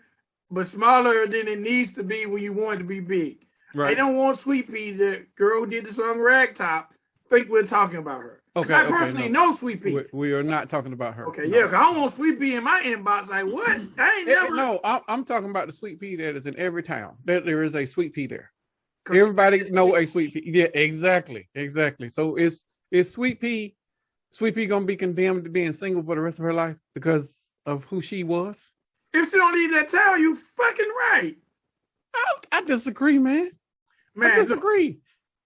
but smaller than it needs to be when you want it to be big. Right. They don't want Sweet Pea, the girl who did the song Ragtop, think we're talking about her. Okay, I personally know Sweet Pea. We are not talking about her. Okay, no. Yeah, because I don't want Sweet Pea in my inbox. Like, what? I ain't never. No, I'm talking about the Sweet Pea that is in every town. There is a Sweet Pea there. Everybody know a Sweet Pea. Yeah, exactly. So is Sweet Pea gonna be condemned to being single for the rest of her life because of who she was? If she don't leave that town, you fucking right. I disagree, man. I disagree.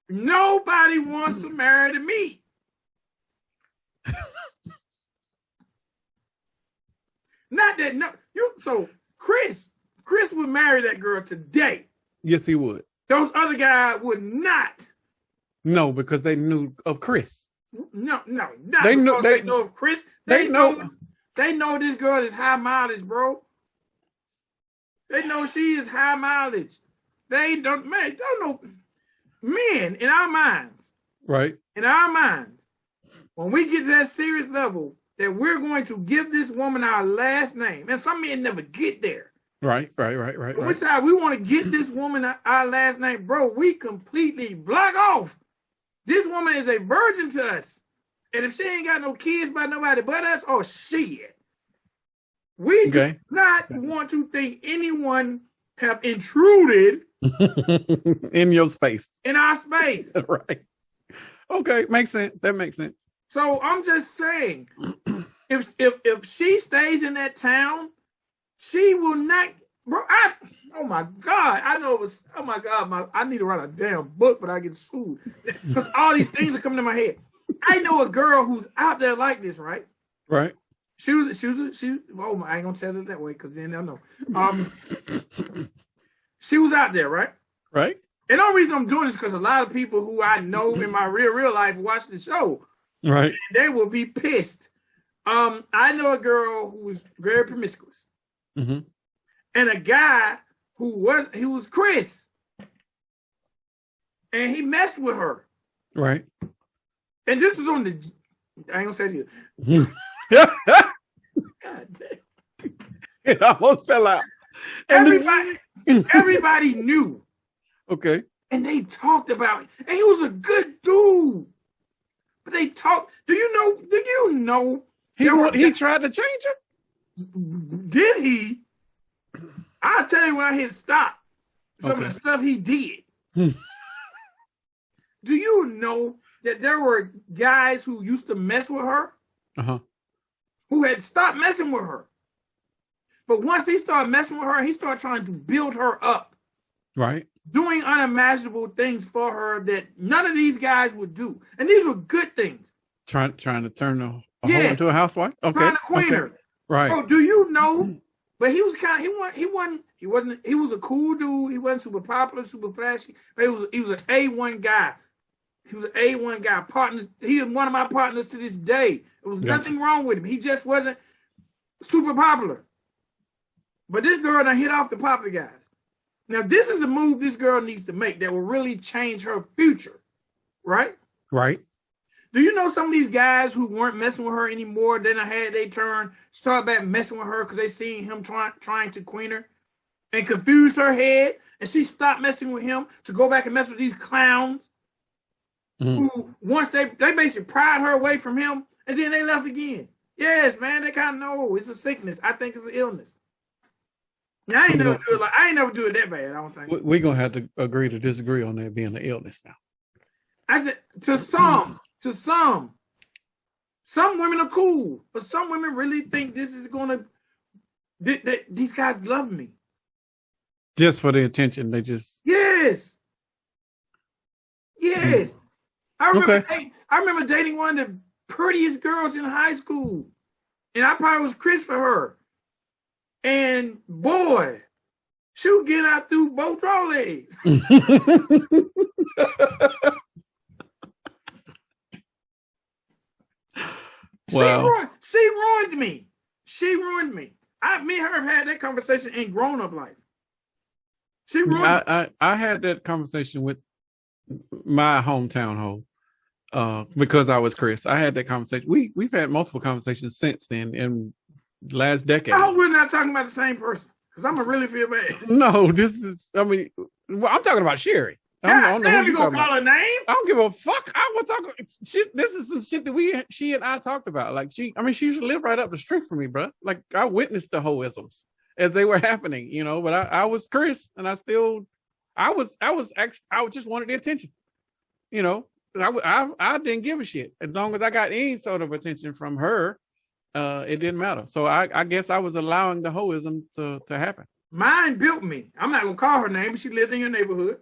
Nobody wants to marry me. Not that no you. So Chris would marry that girl today. Yes, he would. Those other guys would not. No, because they knew of Chris. No, not they know of Chris. They know this girl is high mileage, bro. They know she is high mileage. They don't know. Men in our minds, right? In our minds, when we get to that serious level, that we're going to give this woman our last name, and some men never get there. Right. Which side we want to get this woman our last name, bro? We completely block off. This woman is a virgin to us, and if she ain't got no kids by nobody but us, oh shit, we do not want to think anyone have intruded in your space, in our space. Right. Okay, makes sense. That makes sense. So I'm just saying, if she stays in that town, she will not, bro. Oh my God, I know it was. Oh my God, I need to write a damn book, but I get sued because all these things are coming to my head. I know a girl who's out there like this, right? Right. She was. Oh my, I ain't gonna tell it that way because then they'll know. She was out there, right? Right. And the only reason I'm doing this because a lot of people who I know in my real life watch the show. Right. They will be pissed. I know a girl who was very promiscuous. Mm-hmm. And a guy who was Chris. And he messed with her. Right. And this was on the, I ain't gonna say this. God damn. It almost fell out. Everybody knew. Okay. And they talked about it. And he was a good dude. But they talked. Do you know? He tried to change her? Did he? I'll tell you when I hit stop. Some of the stuff he did. Do you know that there were guys who used to mess with her? Uh-huh. Who had stopped messing with her. But once he started messing with her, he started trying to build her up. Right. Doing unimaginable things for her that none of these guys would do. And these were good things. Trying to turn a hoe into a housewife? Okay. Trying to queen her. Right. Oh, do you know? But he was he was a cool dude. He wasn't super popular, super flashy. But he was an A1 guy. He was an A1 guy. Partner. He is one of my partners to this day. There was nothing wrong with him. He just wasn't super popular. But this girl done hit off the popular guys. Now, this is a move this girl needs to make that will really change her future, right? Right. Do you know some of these guys who weren't messing with her anymore, then had their turn, start back messing with her because they seen him trying to queen her and confuse her head, and she stopped messing with him to go back and mess with these clowns who once they basically pried her away from him, and then they left again. Yes, man, they kind of know it's a sickness. I think it's an illness. Now, I ain't never do it that bad, I don't think. We're going to have to agree to disagree on that being an illness now. I said, to some, Some women are cool, but some women really think this is gonna. These guys love me just for the attention. They just yes. I remember dating one of the prettiest girls in high school, and I probably was Chris for her. And boy, she was getting out through both draw legs. Wow. She ruined me. Me and her have had that conversation in grown-up life. She ruined I had that conversation with my hometown hoe because I was Chris. I had that conversation. We've had multiple conversations since then in last decade. I hope we're not talking about the same person because I'm gonna really feel bad. No, I'm talking about Sherry. I don't know who you gonna call her name. I don't give a fuck. I will talk. This is some shit that she and I talked about. Like she used to live right up the street from me, bro. Like I witnessed the hoisms as they were happening, you know. But I was Chris, and I just wanted the attention, you know. I didn't give a shit as long as I got any sort of attention from her. It didn't matter. So I guess I was allowing the hoism to happen. Mine built me. I'm not gonna call her name, but she lived in your neighborhood.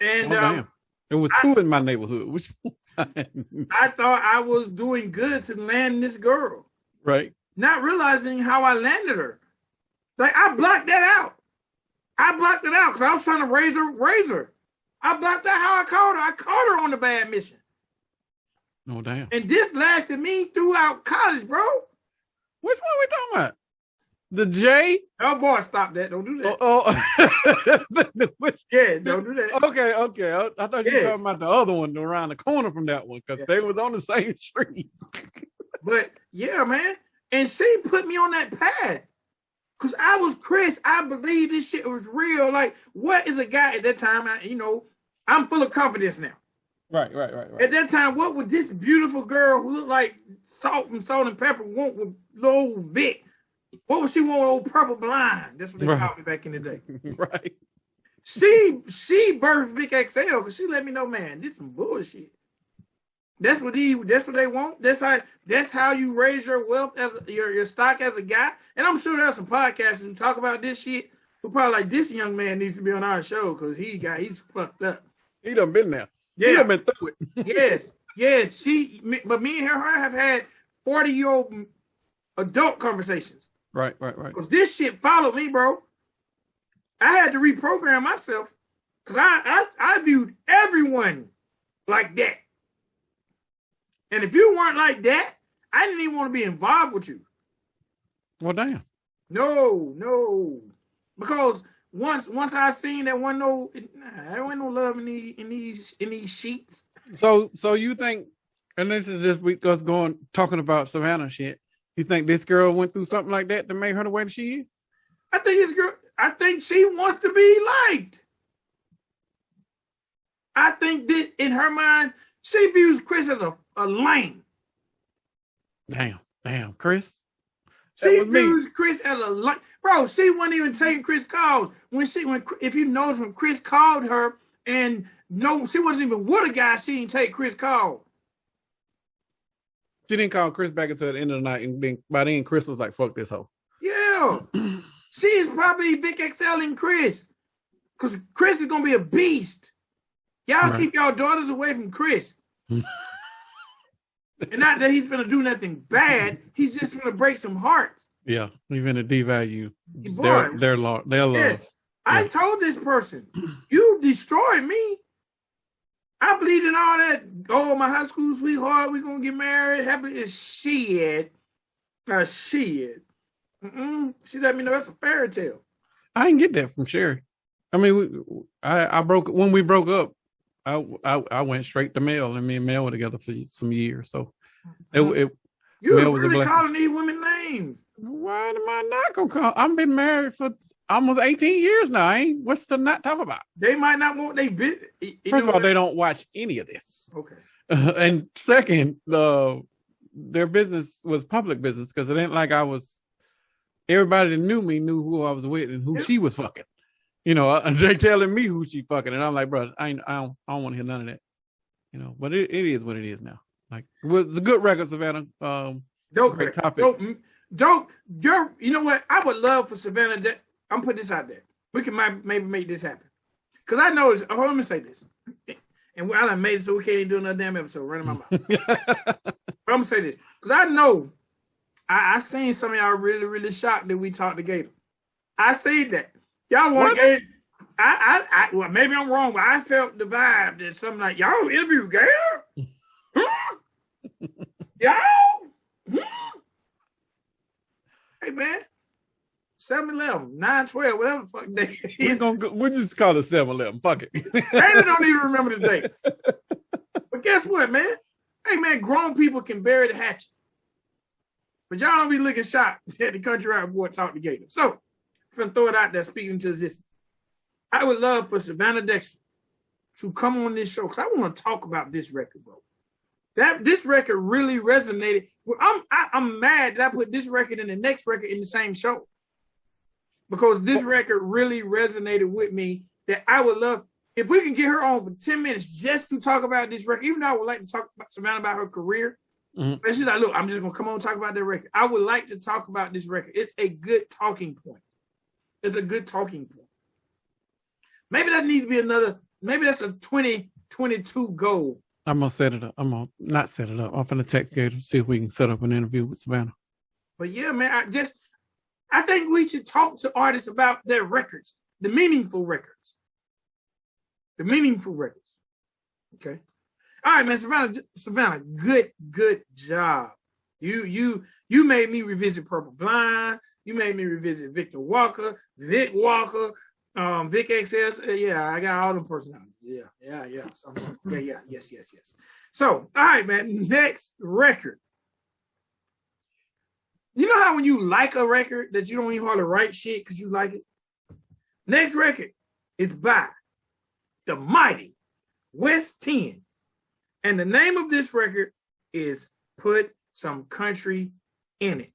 And it was two in my neighborhood. Which I thought I was doing good to land this girl. Right. Not realizing how I landed her. Like I blocked that out. Because I was trying to raise her. I blocked out how I caught her. I caught her on the bad mission. Oh damn. And this lasted me throughout college, bro. Which one are we talking about? The J? Oh boy, stop that. Don't do that. Yeah, don't do that. Okay. I thought you were talking about the other one around the corner from that one, because they was on the same street. But yeah, man. And she put me on that path. Because I was Chris. I believed this shit was real. Like, what is a guy at that time? I'm full of confidence now. Right. At that time, what would this beautiful girl who looked like Salt and Pepper want with little Vic? What would she want with old Purple Blind? That's what they called me back in the day. Right. She birthed Vic XL because she let me know, man, this is some bullshit. That's what they want. That's how you raise your wealth as your stock as a guy. And I'm sure there's some podcasters who talk about this shit who probably like, this young man needs to be on our show because he's fucked up. He done been there. Yeah. He done been through it. Yes. But me and her have had 40-year-old adult conversations. Right. Because this shit followed me, bro. I had to reprogram myself because I viewed everyone like that. And if you weren't like that, I didn't even want to be involved with you. Well, damn. No. Because once I seen that there wasn't no love in these sheets. So you think, and this is just us talking about Savannah shit. You think this girl went through something like that made her the way that she is? I think she wants to be liked. I think that in her mind, she views Chris as a lame. Damn, Chris. She views Chris as a lame. Bro, she wasn't even taking Chris calls. If you notice when Chris called her and she wasn't even with a guy, she didn't take Chris' call. She didn't call Chris back until the end of the night, and by then Chris was like, fuck this hoe. Yeah. She is probably Vic XL and Chris. Because Chris is going to be a beast. Y'all keep y'all daughters away from Chris. And not that he's going to do nothing bad. He's just going to break some hearts. Yeah, he's going to devalue their love. Yes. I told this person, you destroyed me. I believed in all that. Oh, my high school sweetheart, we're going to get married. Happy as shit. Shit. She let me know that's a fairy tale. I didn't get that from Sherry. I mean, when we broke up, I went straight to Mel, and me and Mel were together for some years. So you Mel was really calling these women names. Why am I not gonna call? I've been married for almost 18 years now. What's to not talk about? They might not want First of all, they don't watch any of this. Okay. And second, their business was public business because it ain't like everybody that knew me knew who I was with and who she was fucking. You know, they telling me who she fucking, and I'm like, bro, I don't want to hear none of that. You know, but it is what it is now. Like, with the good record, Savannah. Dope Great record. topic. Dope. You know what? I would love for Savannah. I'm putting this out there. We can maybe make this happen. Because I know, let me say this. And I done made it so we can't even do another damn episode running my mouth. But I'm going to say this. Because I know, I seen some of y'all really, really shocked that we talked to Gator. I seen that. Y'all want to Gator. Well, maybe I'm wrong, but I felt the vibe that something like, y'all interview Gator? Y'all? Hey, man. 7-11, 9-12, whatever the fuck day is. We'll just call it 7-11. Fuck it. Taylor don't even remember the date. But guess what, man? Hey, man, grown people can bury the hatchet. But y'all don't be looking shocked at the Country Rap Report talk together. So, I'm going to throw it out there, speaking into existence. I would love for Savannah Dexter to come on this show because I want to talk about this record, bro. This record really resonated. I'm mad that I put this record and the next record in the same show. Because this record really resonated with me that I would love, if we can get her on for 10 minutes just to talk about this record, even though I would like to talk about Savannah about her career. And she's like, look, I'm just going to come on and talk about that record. I would like to talk about this record. It's a good talking point. It's a good talking point. Maybe that needs to be maybe that's a 2022 goal. I'm going to set it up. I'm going to not set it up. I'm going to text Gator, see if we can set up an interview with Savannah. But yeah, man, I think we should talk to artists about their records, the meaningful records. The meaningful records. Okay. All right, man, Savannah, good job. You made me revisit Purple Blind. You made me revisit Victor Walker, Vic Walker, Vic XS. Yeah, I got all them personalities. Yeah. So, yes. So, all right, man, next record. You know how when you like a record that you don't even hardly write shit because you like it? Next record is by the mighty West 10. And the name of this record is Put Some Country in It.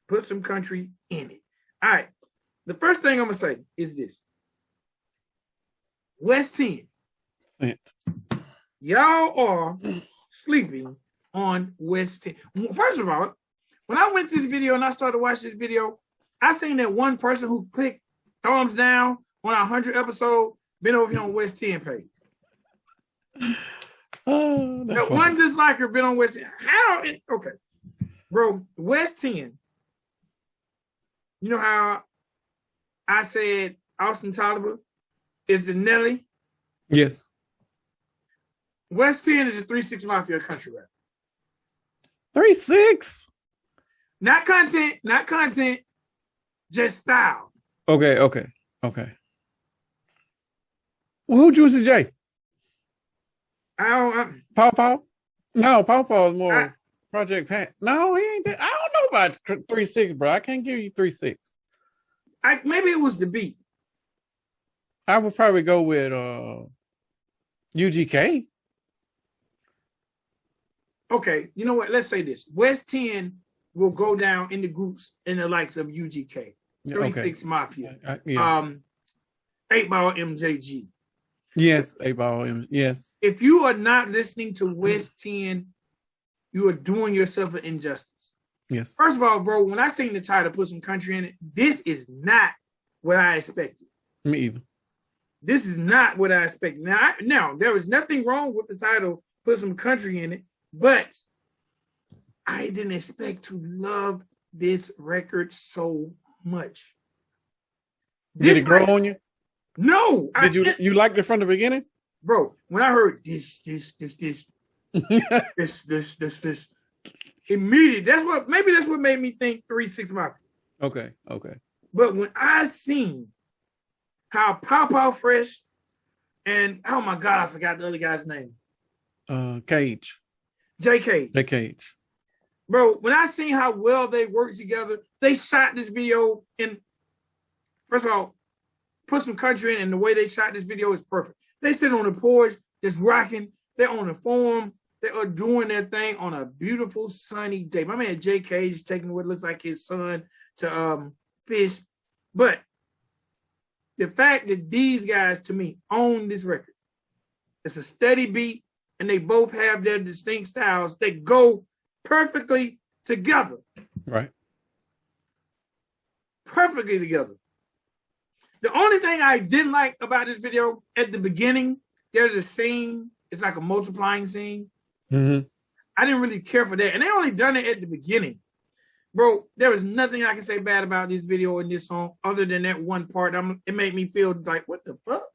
Put some country in it. All right. The first thing I'm going to say is this. West 10. Y'all are sleeping on West 10. First of all, when I went to this video and I started to watch this video, I seen that one person who clicked thumbs down on our 100 episode been over here on West 10 page. That one disliker been on West 10. Okay. Bro, West 10. You know how I said Austin Tolliver is the Nelly? Yes. West 10 is a 3-6 Mafia country rap. 3-6? Not content, just style. Okay. Well, who Juicy J? Paw? No, Paw is more Project Pat. No, he ain't that. I don't know about 3-6, bro. I can't give you 3-6. Maybe it was the beat. I would probably go with UGK. Okay, you know what? Let's say this. West 10 will go down in the groups in the likes of UGK, 3-6 Mafia, 8-Ball MJG. Yes, 8-Ball yes. If you are not listening to West 10, you are doing yourself an injustice. Yes. First of all, bro, when I seen the title, Put Some Country in It, this is not what I expected. Me either. This is not what I expected. Now, there was nothing wrong with the title, Put Some Country in It, but I didn't expect to love this record so much. Did it grow on you? No. Did you liked it from the beginning? Bro, when I heard this, immediately, that's what made me think 3-6 Mafia. Okay. But when I seen how Pow Fresh and oh my God, I forgot the other guy's name. Cage. J. Cage. Bro, when I seen how well they worked together, they shot this video in, first of all, Put Some Country in, and the way they shot this video is perfect. They sit on the porch, just rocking. They're on the farm. They are doing their thing on a beautiful sunny day. My man J. Cage taking what looks like his son to fish. But the fact that these guys, to me, own this record. It's a steady beat. and they both have their distinct styles that go perfectly together. Right. Perfectly together. The only thing I didn't like about this video at the beginning, there's a scene, it's like a multiplying scene. Mm-hmm. I didn't really care for that. And they only done it at the beginning. Bro, there was nothing I can say bad about this video and this song other than that one part. It made me feel like, what the fuck?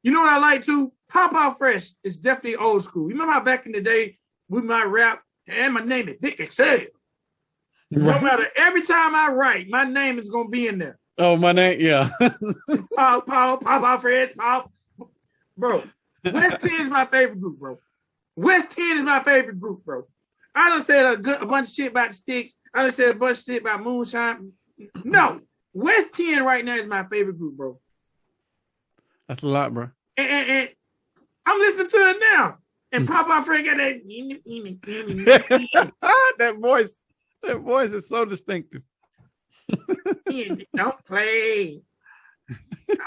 You know what I like too? Pop Out Fresh is definitely old school. You remember how back in the day with my rap, and my name is Big Excel. No matter, every time I write, my name is going to be in there. Oh, my name, yeah. Pop Out Fresh, Pop. Bro, West 10 is my favorite group, bro. West 10 is my favorite group, bro. I done said a bunch of shit about the Sticks. I done said a bunch of shit about Moonshine. No, West 10 right now is my favorite group, bro. That's a lot, bro. And I'm listening to it now. And Pop Out Fresh got that. That voice is so distinctive. Don't play.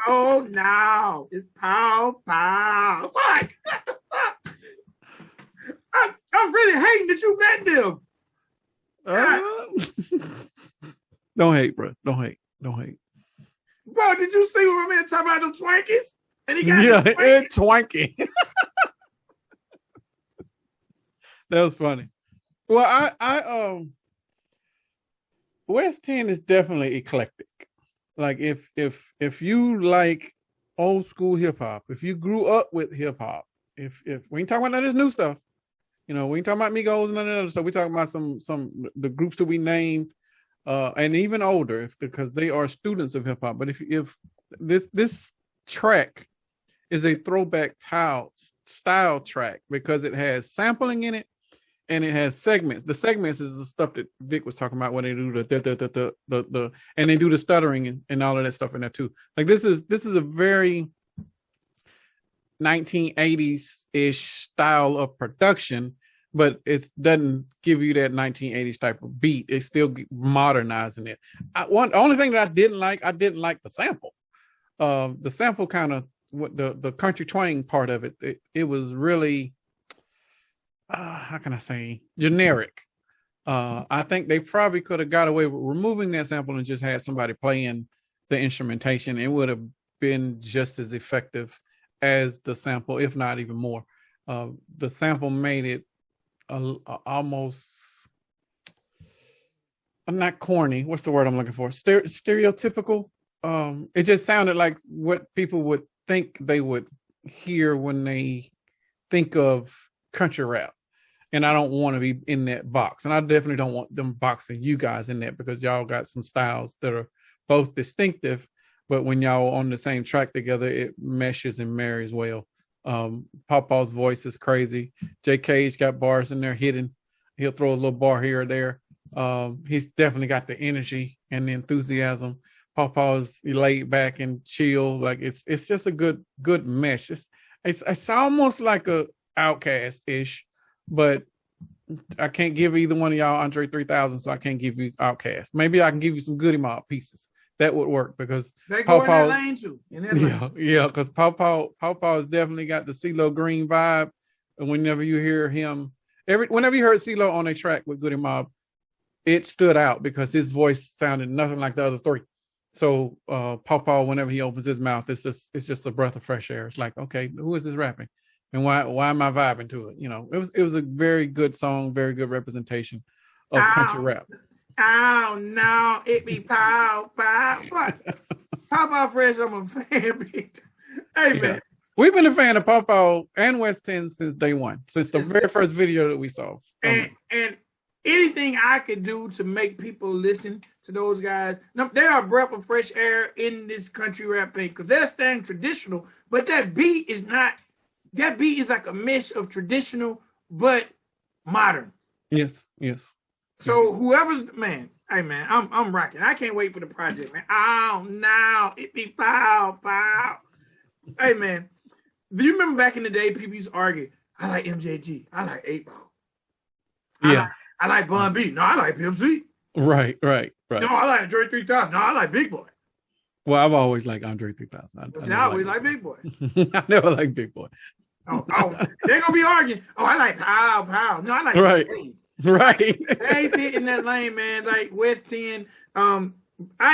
Oh no, it's pow. What? I'm really hating that you met them. Don't hate, bro. Don't hate. Bro, did you see what my man talking about them Twankies? And he got Twanky. That was funny. Well, I West 10 is definitely eclectic. Like if you like old school hip hop, if you grew up with hip hop, if we ain't talking about none of this new stuff, we ain't talking about Migos and none of that other stuff. We talking about some the groups that we named, and even older, because they are students of hip hop. But if this track is a throwback style track because it has sampling in it. And it has segments. The segments is the stuff that Vic was talking about when they do the and they do the stuttering and all of that stuff in there too. Like this is a very 1980s-ish style of production, but it doesn't give you that 1980s type of beat. It's still modernizing it. The only thing that I didn't like the sample. The sample kind of what the country twang part of it. It was really. How can I say generic? I think they probably could have got away with removing that sample and just had somebody playing the instrumentation. It would have been just as effective as the sample, if not even more. The sample made it almost not corny. What's the word I'm looking for? Stereotypical. It just sounded like what people would think they would hear when they think of country rap. And I don't want to be in that box. And I definitely don't want them boxing you guys in that because y'all got some styles that are both distinctive, but when y'all on the same track together, it meshes and marries well. Pawpaw's voice is crazy. J. Cage got bars in there hidden. He'll throw a little bar here or there. He's definitely got the energy and the enthusiasm. Pawpaw's laid back and chill. Like it's just a good mesh. It's almost like a Outkast-ish. But I can't give either one of y'all Andre 3000, so I can't give you Outkast. Maybe I can give you some Goody Mob pieces. That would work because they go in that lane too. Yeah, because Pawpaw has definitely got the CeeLo Green vibe. And whenever you hear him, whenever you heard CeeLo on a track with Goody Mob, it stood out because his voice sounded nothing like the other three. So Pawpaw, whenever he opens his mouth, it's just a breath of fresh air. It's like, okay, who is this rapping? And why am I vibing to it? It was a very good song, very good representation of country rap. Oh no, it be pow. What? Pawpaw Fresh, I'm a fan. Hey man, we've been a fan of Pawpaw and West 10 since day one, since the very first video that we saw. And anything I could do to make people listen to those guys, they are a breath of fresh air in this country rap thing because they're staying traditional, but that beat is not. That beat is like a mesh of traditional but modern. Yes. So whoever's man, hey man, I'm rocking. I can't wait for the project, man. Oh no, it be pow. Hey man, do you remember back in the day people used to argue? I like MJG. I like 8 Ball. I like Bun B. No, I like Pimp C. Right. No, I like Andre 3000. No, I like Big Boy. Well, I've always liked Andre 3000. I always like Big Boy. I never liked Big Boy. Oh, they're gonna be arguing. Oh, I like pow. No, I like right. Sage. Right. Sage hit in that lane, man. Like West 10. I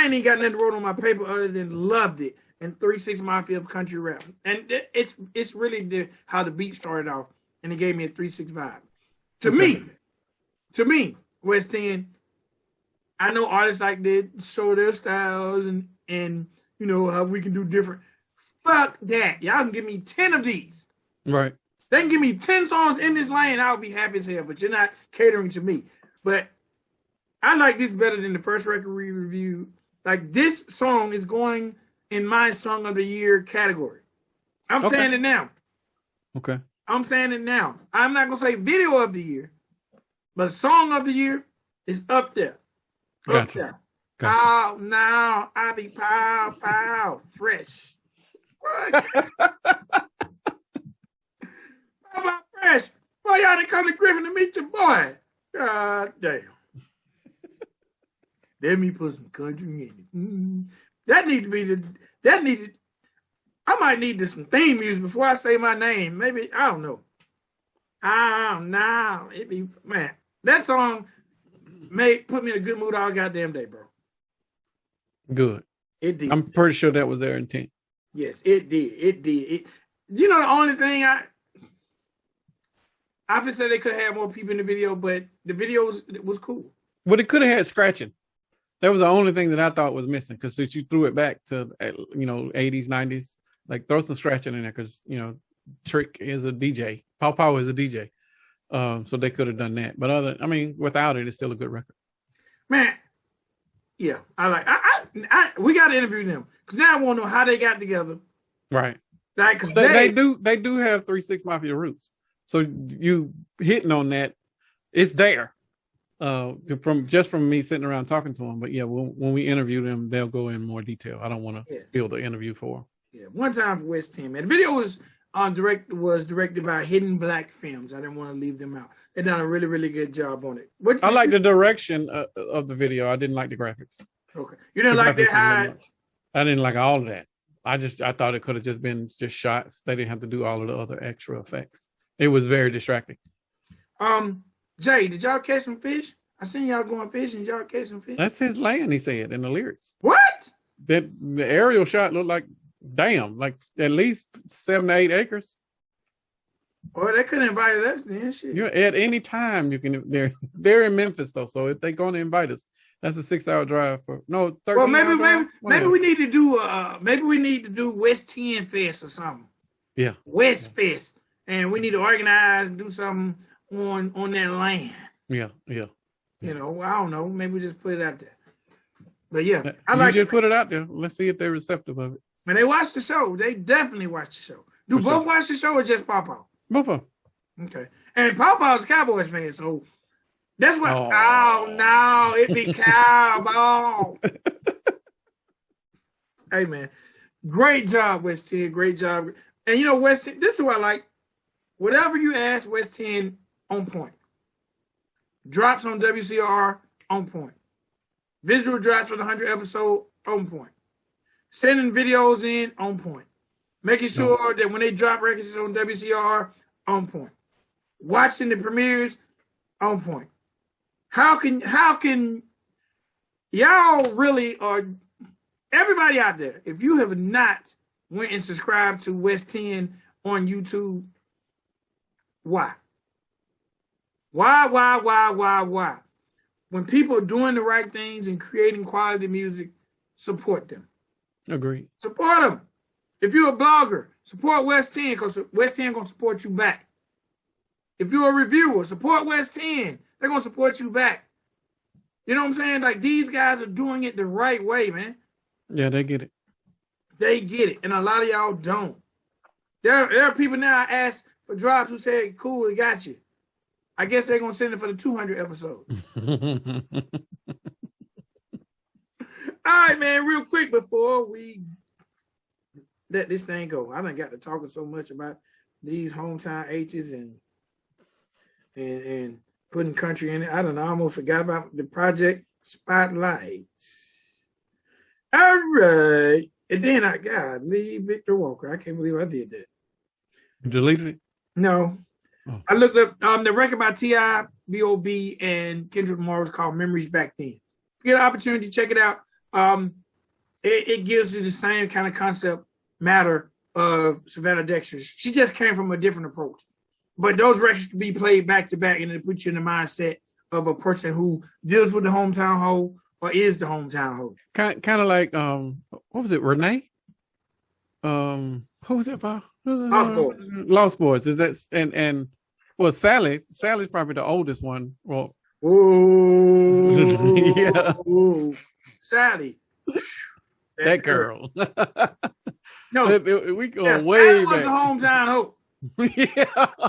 ain't even got nothing wrote on my paper other than loved it. And 3-6 Mafia of country rap. And it's really how the beat started off. And it gave me a 3-6 vibe. To me, West 10, I know artists like that show their styles and you know how we can do different. Fuck that. Y'all can give me 10 of these. Right. They can give me 10 songs in this lane, I'll be happy as hell, but you're not catering to me. But I like this better than the first record we reviewed. Like, this song is going in my Song of the Year category. I'm saying it now. Okay. I'm saying it now. I'm not going to say Video of the Year, but Song of the Year is up there. Gotcha. Oh, now I be pow, fresh. What? How about fresh? Boy, y'all done come to Griffin to meet your boy. God damn. Let me put some country in it. I might need some theme music before I say my name. Maybe, I don't know. Now it be, man, that song put me in a good mood all goddamn day, bro. Good. It did. I'm pretty sure that was their intent. Yes, it did. You know, the only thing I often said they could have more people in the video, but the video was cool. Well, it could have had scratching. That was the only thing that I thought was missing. Because since you threw it back to 80s, 90s, like throw some scratching in there. Because Trick is a DJ. Pow is a DJ. So they could have done that. But without it, it's still a good record. Man, yeah, I like. We got to interview them because now I want to know how they got together. Right. Like, cause they do have 3-6 Mafia roots. So you hitting on that, it's there. From me sitting around talking to them. But yeah, when we interview them, they'll go in more detail. I don't want to spill the interview for them. Yeah, one time for West 10, man. The video was directed by Hidden Black Films. I didn't want to leave them out. They done a really, really good job on it. I like the direction of the video. I didn't like the graphics. Okay, you didn't like that high. I didn't like all of that. I thought it could have just been just shots. They didn't have to do all of the other extra effects. It was very distracting. Jay, did y'all catch some fish? I seen y'all going fishing. Did y'all catch some fish? That's his land, he said in the lyrics. What? The aerial shot looked like like at least 7 to 8 acres. Well, they couldn't invite us then. Shit. At any time you can. They're in Memphis though, so if they're going to invite us, that's a 6-hour drive for 13. Well, maybe we need to do West 10 Fest or something. Yeah, West Fest, and we need to organize and do something on that land. Yeah. I don't know. Maybe we just put it out there. But yeah, you should put it out there. Let's see if they're receptive of it. When they watch the show, they definitely watch the show. Do both watch the show or just Pawpaw? Both of them. Okay. And Pawpaw's a Cowboys fan, so that's what. Oh no, it be Cowboy. Hey man, great job, West 10. Great job. And West 10, this is what I like. Whatever you ask, West 10 on point. Drops on WCRR on point. Visual drops for the 100th episode on point. Sending videos in on point. Making sure that when they drop records on WCRR on point. Watching the premieres on point. How can y'all really everybody out there, if you have not went and subscribed to West 10 on YouTube, why? Why? When people are doing the right things and creating quality music, support them. Agreed. Support them. If you're a blogger, support West 10 because West 10 going to support you back. If you're a reviewer, support West 10. They're going to support you back. You know what I'm saying? Like, these guys are doing it the right way, man. Yeah, they get it. They get it. And a lot of y'all don't. There are people now I ask for drops who say, cool, we got you. I guess they're going to send it for the 200 episode. All right, man, real quick before we let this thing go. I done got to talking so much about these hometown H's and putting country in it. I don't know. I almost forgot about the project Spotlights. All right. And then I got Lee Victor Walker. I can't believe I did that. You deleted it? No. Oh. I looked up the record by T.I., B.O.B., and Kendrick Lamar was called Memories Back Then. If you get an opportunity, check it out. It gives you the same kind of concept matter of Savannah Dexter. She just came from a different approach. But those records can be played back to back, and it puts you in the mindset of a person who deals with the hometown hoe or is the hometown hoe. Kind of like what was it, Renee? Who was it about? Lost Boys. Lost Boys. Is that and well, Sally's probably the oldest one. Well, ooh, yeah, ooh. Sally, that girl. No, we go way Sally was back. a hometown hoe. Yeah.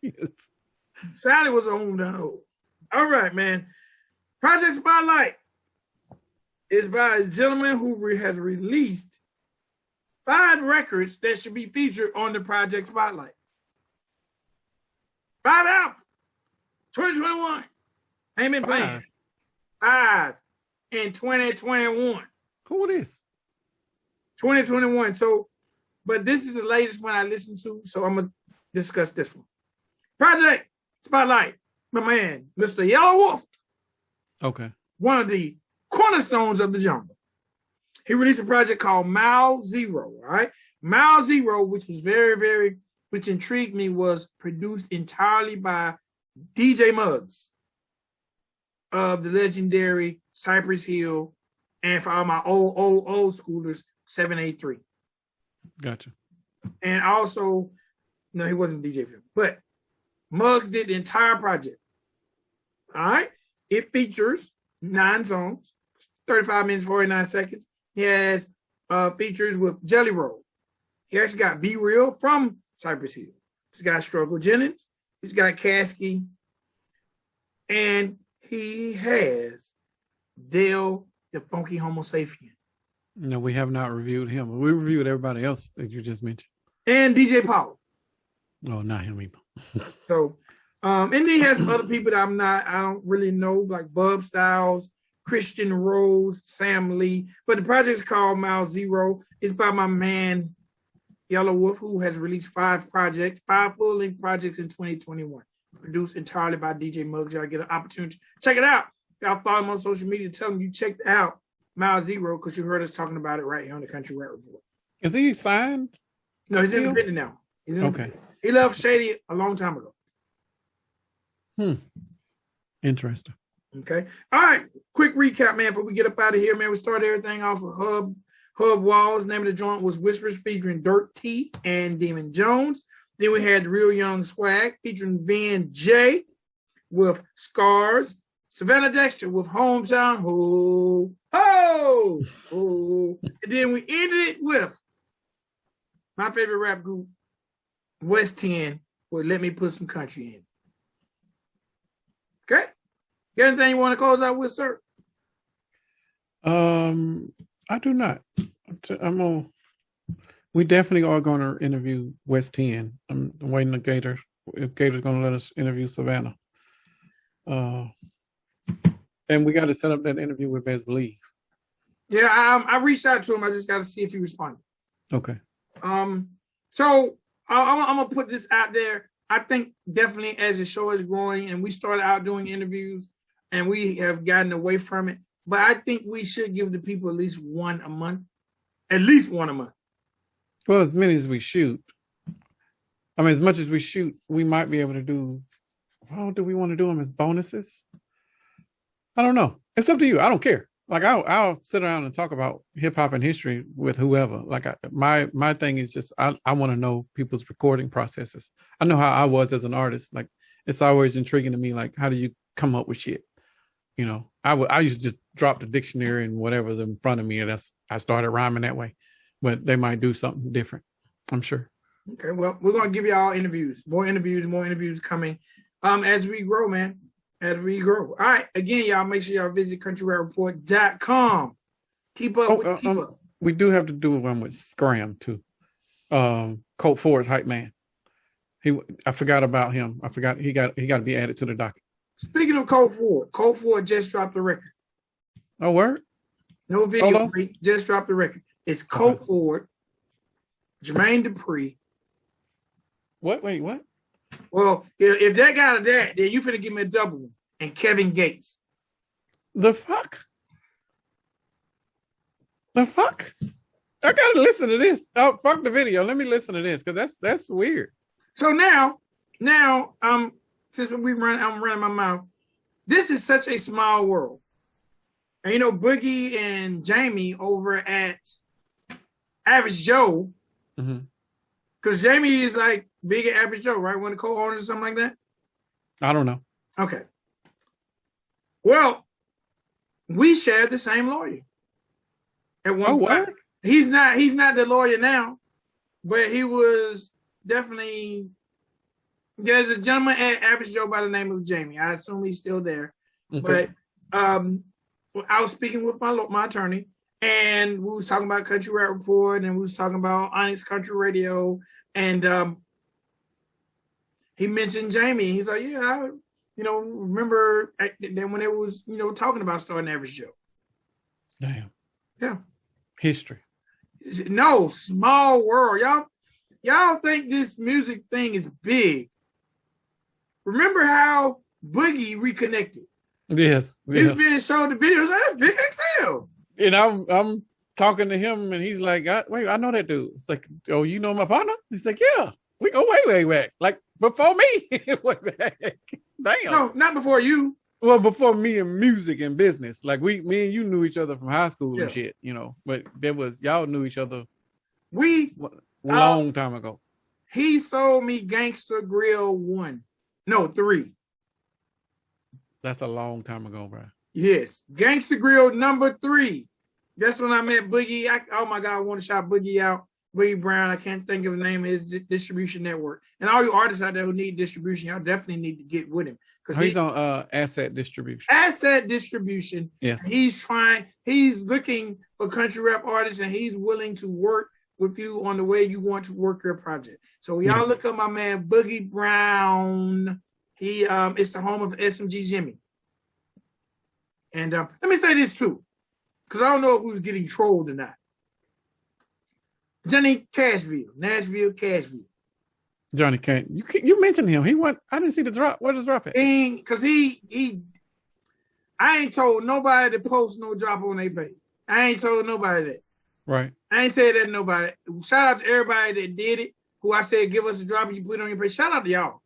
Yes. Sally was a hometown hoe. All right, man. Project Spotlight is by a gentleman who has released 5 records that should be featured on the Project Spotlight. 5 out. 2021. Ain't been playing. 5 in 2021. Who it is? 2021. So, but this is the latest one I listened to, so I'm gonna discuss this one. Project Spotlight, my man, Mr. Yellow Wolf. Okay. One of the cornerstones of the genre. He released a project called Mile Zero, all right? Mile Zero, which was which intrigued me, was produced entirely by DJ Muggs of the legendary Cypress Hill, and for all my old schoolers, 783. Gotcha. And also, no, he wasn't DJ for him, but Muggs did the entire project. All right? It features 9 songs, 35 minutes, 49 seconds. He has features with Jelly Roll. He actually got Be Real from Cypress Hill. He's got Struggle Jennings. He's got Caskey. And he has Dale, the Funky Homo Sapien. No, we have not reviewed him. We reviewed everybody else that you just mentioned. And DJ Paul. Oh, not him either. So, and then he has some other people that I don't really know, like Bub Styles, Christian Rose, Sam Lee. But the project's called Mile Zero. It's by my man, Yellow Wolf, who has released 5 projects, 5 full-length projects in 2021. Produced entirely by DJ Muggs. Y'all get an opportunity. Check it out. Y'all follow him on social media. Tell him you checked out Mile Zero because you heard us talking about it right here on the Country Rap Report. Is he signed? No, he's independent now. He's independent. Okay. He left Shady a long time ago. Interesting. Okay. All right. Quick recap, man, before we get up out of here, man. We started everything off with Hubb Walls. Name of the joint was Whispers featuring Durty and Demun Jones. Then we had the Real Young Swagg featuring Vin Jay with Scars. Savannah Dexter with Hometown Ho. Ho! Ho. And then we ended it with my favorite rap group, West 10, with Let Me Put Some Country In. Okay? Got anything you want to close out with, sir? I do not. We definitely are going to interview West 10. I'm waiting on Gator. If Gator's going to let us interview Savannah. And we got to set up that interview with Best Believe. Yeah, I reached out to him. I just got to see if he responded. Okay. So I'm going to put this out there. I think definitely as the show is growing and we started out doing interviews and we have gotten away from it, but I think we should give the people at least one a month. At least one a month. Well, as many as we shoot. I mean, as much as we shoot, we might be able to do, well, do we want to do them as bonuses? I don't know. It's up to you. I don't care. Like I'll sit around and talk about hip hop and history with whoever. Like my thing is just I want to know people's recording processes. I know how I was as an artist. Like it's always intriguing to me. Like how do you come up with shit? You know, I used to just drop the dictionary and whatever's in front of me, and I started rhyming that way. But they might do something different. I'm sure. Okay, well, we're gonna give y'all interviews, more interviews coming as we grow, man. As we grow. All right. Again, y'all make sure y'all visit CountryRapReport.com. Keep up with keep up. We do have to do one with Scram too. Colt Ford's hype man. I forgot about him. I forgot he got to be added to the docket. Speaking of Colt Ford just dropped the record. Oh, word? No video, just dropped the record. It's Colt Ford, Jermaine Dupri, What? Wait, what? Well, if that got that, then you finna give me a double one. And Kevin Gates. The fuck? The fuck? I gotta listen to this. Oh, fuck the video. Let me listen to this because that's weird. So now, since I'm running my mouth. This is such a small world. And you know, Boogie and Jamie over at Average Joe, because Jamie is like big at Average Joe, right? One of the co-owners or something like that. I don't know. Okay. Well, we shared the same lawyer. At one point. He's not the lawyer now, but he was definitely. There's a gentleman at Average Joe by the name of Jamie. I assume he's still there. Okay. But I was speaking with my attorney, and we was talking about Country Rap Report, and we was talking about Onyx Country Radio, and he mentioned Jamie. He's like, yeah, I, remember then when it was, talking about starting Average Joe. Damn. Yeah. History. No, small world. Y'all think this music thing is big. Remember how Boogie reconnected? Yes. He's being shown the videos. That's Big XL. And I'm talking to him, and he's like, "Wait, I know that dude." It's like, "Oh, you know my partner?" He's like, "Yeah, we go way back, like before me." Damn. No, not before you. Well, before me in music and business, like me and you knew each other from high school and shit, But y'all knew each other. Long time ago. He sold me Gangsta Grill 3. That's a long time ago, bro. Yes. Gangsta Grill number 3. That's when I met Boogie. Oh my God, I want to shout Boogie out. Boogie Brown. I can't think of the name of his distribution network. And all you artists out there who need distribution, y'all definitely need to get with him. Because he's on Asset Distribution. Asset Distribution. Yes. He's looking for country rap artists, and he's willing to work with you on the way you want to work your project. So y'all look up my man Boogie Brown. He it's the home of SMG Jimmy. And let me say this too, because I don't know if we was getting trolled or not. Johnny Cashville, Nashville, Cashville. Johnny Cash. You mentioned him. He went. I didn't see the drop. Where does the drop at? Because I ain't told nobody to post no drop on their page. I ain't told nobody that. Right. I ain't said that to nobody. Shout out to everybody that did it, who I said give us a drop and you put it on your page. Shout out to y'all.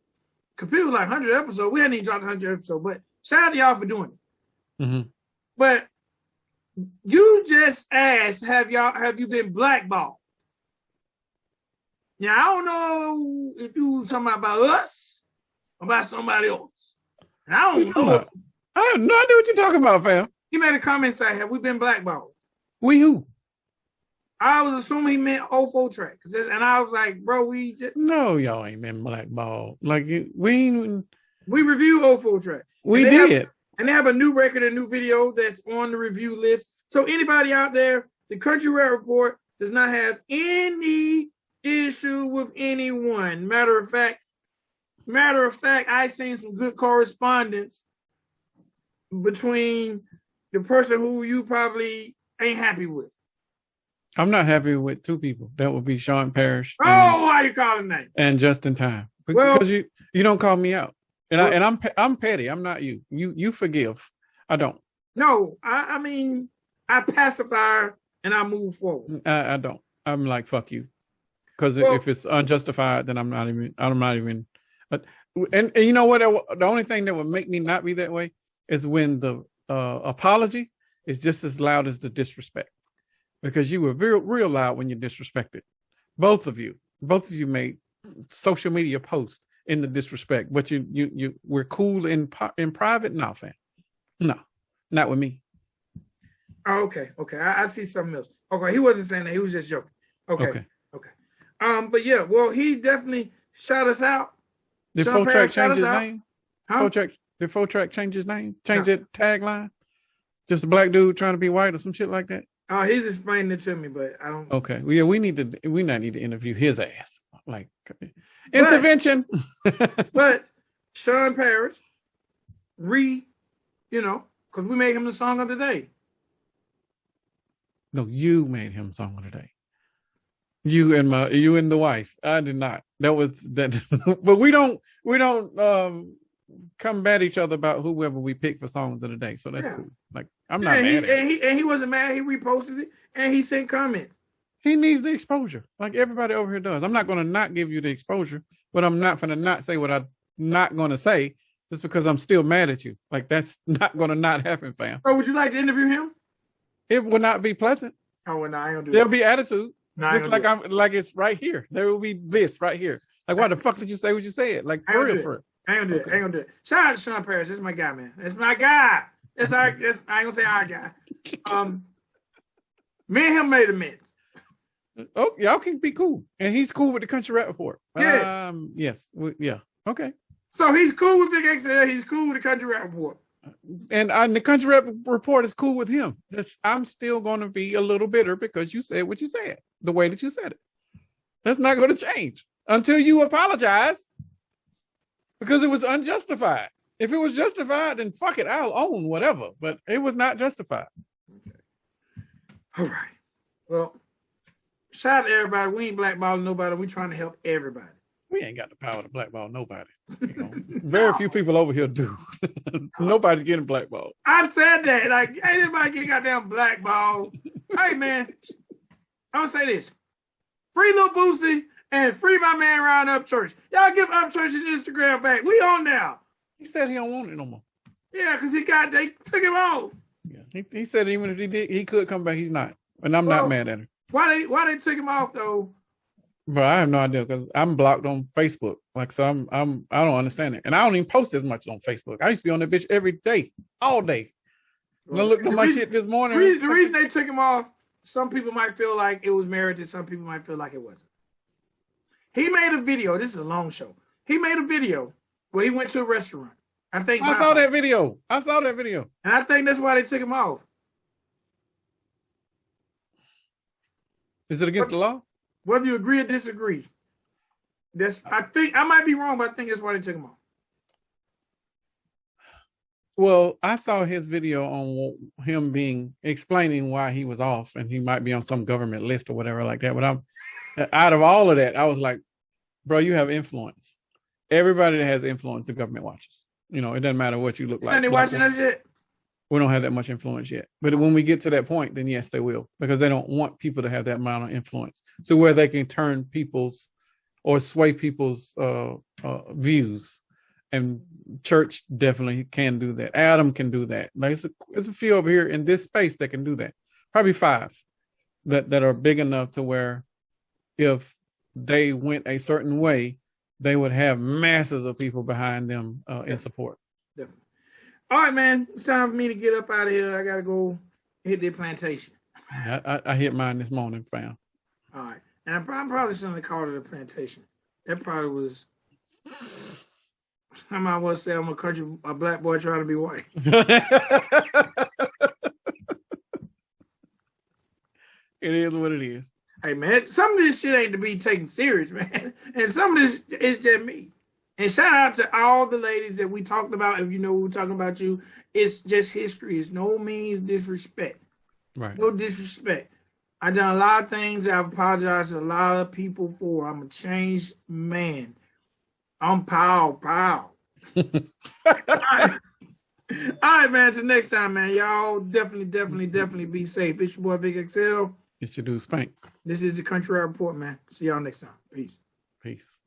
Because people like 100 episodes. We hadn't even dropped 100 episodes, but shout out to y'all for doing it. Mm-hmm. But you just asked, have you been blackballed? Now, I don't know if you talking about us or about somebody else. And I don't know. I have no idea what you're talking about, fam. He made a comment saying, have we been blackballed? We who? I was assuming he meant 04 track. And I was like, bro, we just... No, y'all ain't been blackballed. Like, we reviewed 04 track. We did. And they have a new record, a new video that's on the review list. So anybody out there, the Country Rap Report does not have any issue with anyone. Matter of fact, I seen some good correspondence between the person who you probably ain't happy with. I'm not happy with two people. That would be Sean Parrish. Why you calling names? And Just in Time. Because you don't call me out. And I'm petty. I'm not you. You forgive. I don't. No, I mean I pacify and I move forward. I don't. I'm like fuck you. Because if it's unjustified, then I'm not even. And you know what? The only thing that would make me not be that way is when the apology is just as loud as the disrespect. Because you were real loud when you disrespected. Both of you made social media posts in the disrespect, but you were cool in private. No, fam. No, not with me. Oh, okay. I see something else. Okay, he wasn't saying that. He was just joking. Okay. But yeah, well, he definitely shout us out. Did 4Track change his name? Huh? Did 4Track change his name? Change that tagline? Just a black dude trying to be white or some shit like that? He's explaining it to me, but I don't. Okay, well, yeah, we not need to interview his ass. Like intervention. But Sean Parrish, because we made him the song of the day. No, you made him song of the day. You and the wife. I did not. That was that. But we don't combat each other about whoever we pick for songs of the day. So that's cool. Like I'm not mad at it. And he wasn't mad. He reposted it and he sent comments. He needs the exposure, like everybody over here does. I'm not going to not give you the exposure, but I'm not going to not say what I'm not going to say just because I'm still mad at you. Like that's not going to not happen, fam. So would you like to interview him? It will not be pleasant. Oh, well, no, I ain't gonna do There'll that. be attitude. No, just like like it's right here. There will be this right here. Like, why the fuck did you say what you said? Like, for real. I ain't gonna do it. I ain't gonna do it. Shout out to Sean Paris. That's my guy, man. That's my guy. I ain't gonna say our guy. Me and him made amends. Oh, y'all can be cool, and he's cool with the Country Rap Report. Yes. Yes. Yeah. Okay. So he's cool with Big XL. He's cool with the Country Rap Report. And the Country Rap Report is cool with him. I'm still going to be a little bitter because you said what you said, the way that you said it. That's not going to change until you apologize because it was unjustified. If it was justified, then fuck it, I'll own whatever. But it was not justified. Okay. All right. Well, shout out to everybody. We ain't blackballing nobody. We trying to help everybody. We ain't got the power to blackball nobody. You know, very few people over here do. Nobody's getting blackballed. I've said that. Like, ain't anybody getting goddamn blackballed. Hey, man. I'm going to say this. Free Lil Boosie and free my man Round Up Church. Y'all give Up Church's Instagram back. We on now. He said he don't want it no more. Yeah, because they took him off. Yeah, he said even if he did, he could come back. He's not. And I'm not mad at him. Why they took him off, though? Bro, I have no idea because I'm blocked on Facebook. Like, so I don't understand it. And I don't even post as much on Facebook. I used to be on that bitch every day, all day. Well, I looked at my shit this morning. The reason they took him off, some people might feel like it was merited. Some people might feel like it wasn't. He made a video. This is a long show. He made a video where he went to a restaurant. I saw that video. And I think that's why they took him off. Is it against the law? Whether you agree or disagree. I might be wrong, but I think that's why they took him off. Well, I saw his video on him explaining why he was off and he might be on some government list or whatever like that. But out of all of that, I was like, bro, you have influence. Everybody that has influence, the government watches. You know, it doesn't matter what you look like. And they watching that shit? We don't have that much influence yet. But when we get to that point, then yes, they will. Because they don't want people to have that amount of influence. So where they can turn people's or sway people's views. And church definitely can do that. Adam can do that. Like it's a few over here in this space that can do that. Probably 5 that are big enough to where if they went a certain way, they would have masses of people behind them in support. Definitely. All right, man. It's time for me to get up out of here. I got to go hit the plantation. I hit mine this morning, fam. All right. And I probably shouldn't have called it a plantation. That probably was... I might well say I'm a black boy trying to be white. It is what it is. Hey, man, some of this shit ain't to be taken serious, man. And some of this is just me. And shout out to all the ladies that we talked about. If you know we're talking about you, it's just history. It's no means disrespect. Right. No disrespect. I've done a lot of things that I've apologized to a lot of people for. I'm a changed man. I'm pow. All right, man. Till next time, man. Y'all definitely be safe. It's your boy Big XL. It's your dude Spank. This is the Country Rap Report, man. See y'all next time. Peace. Peace.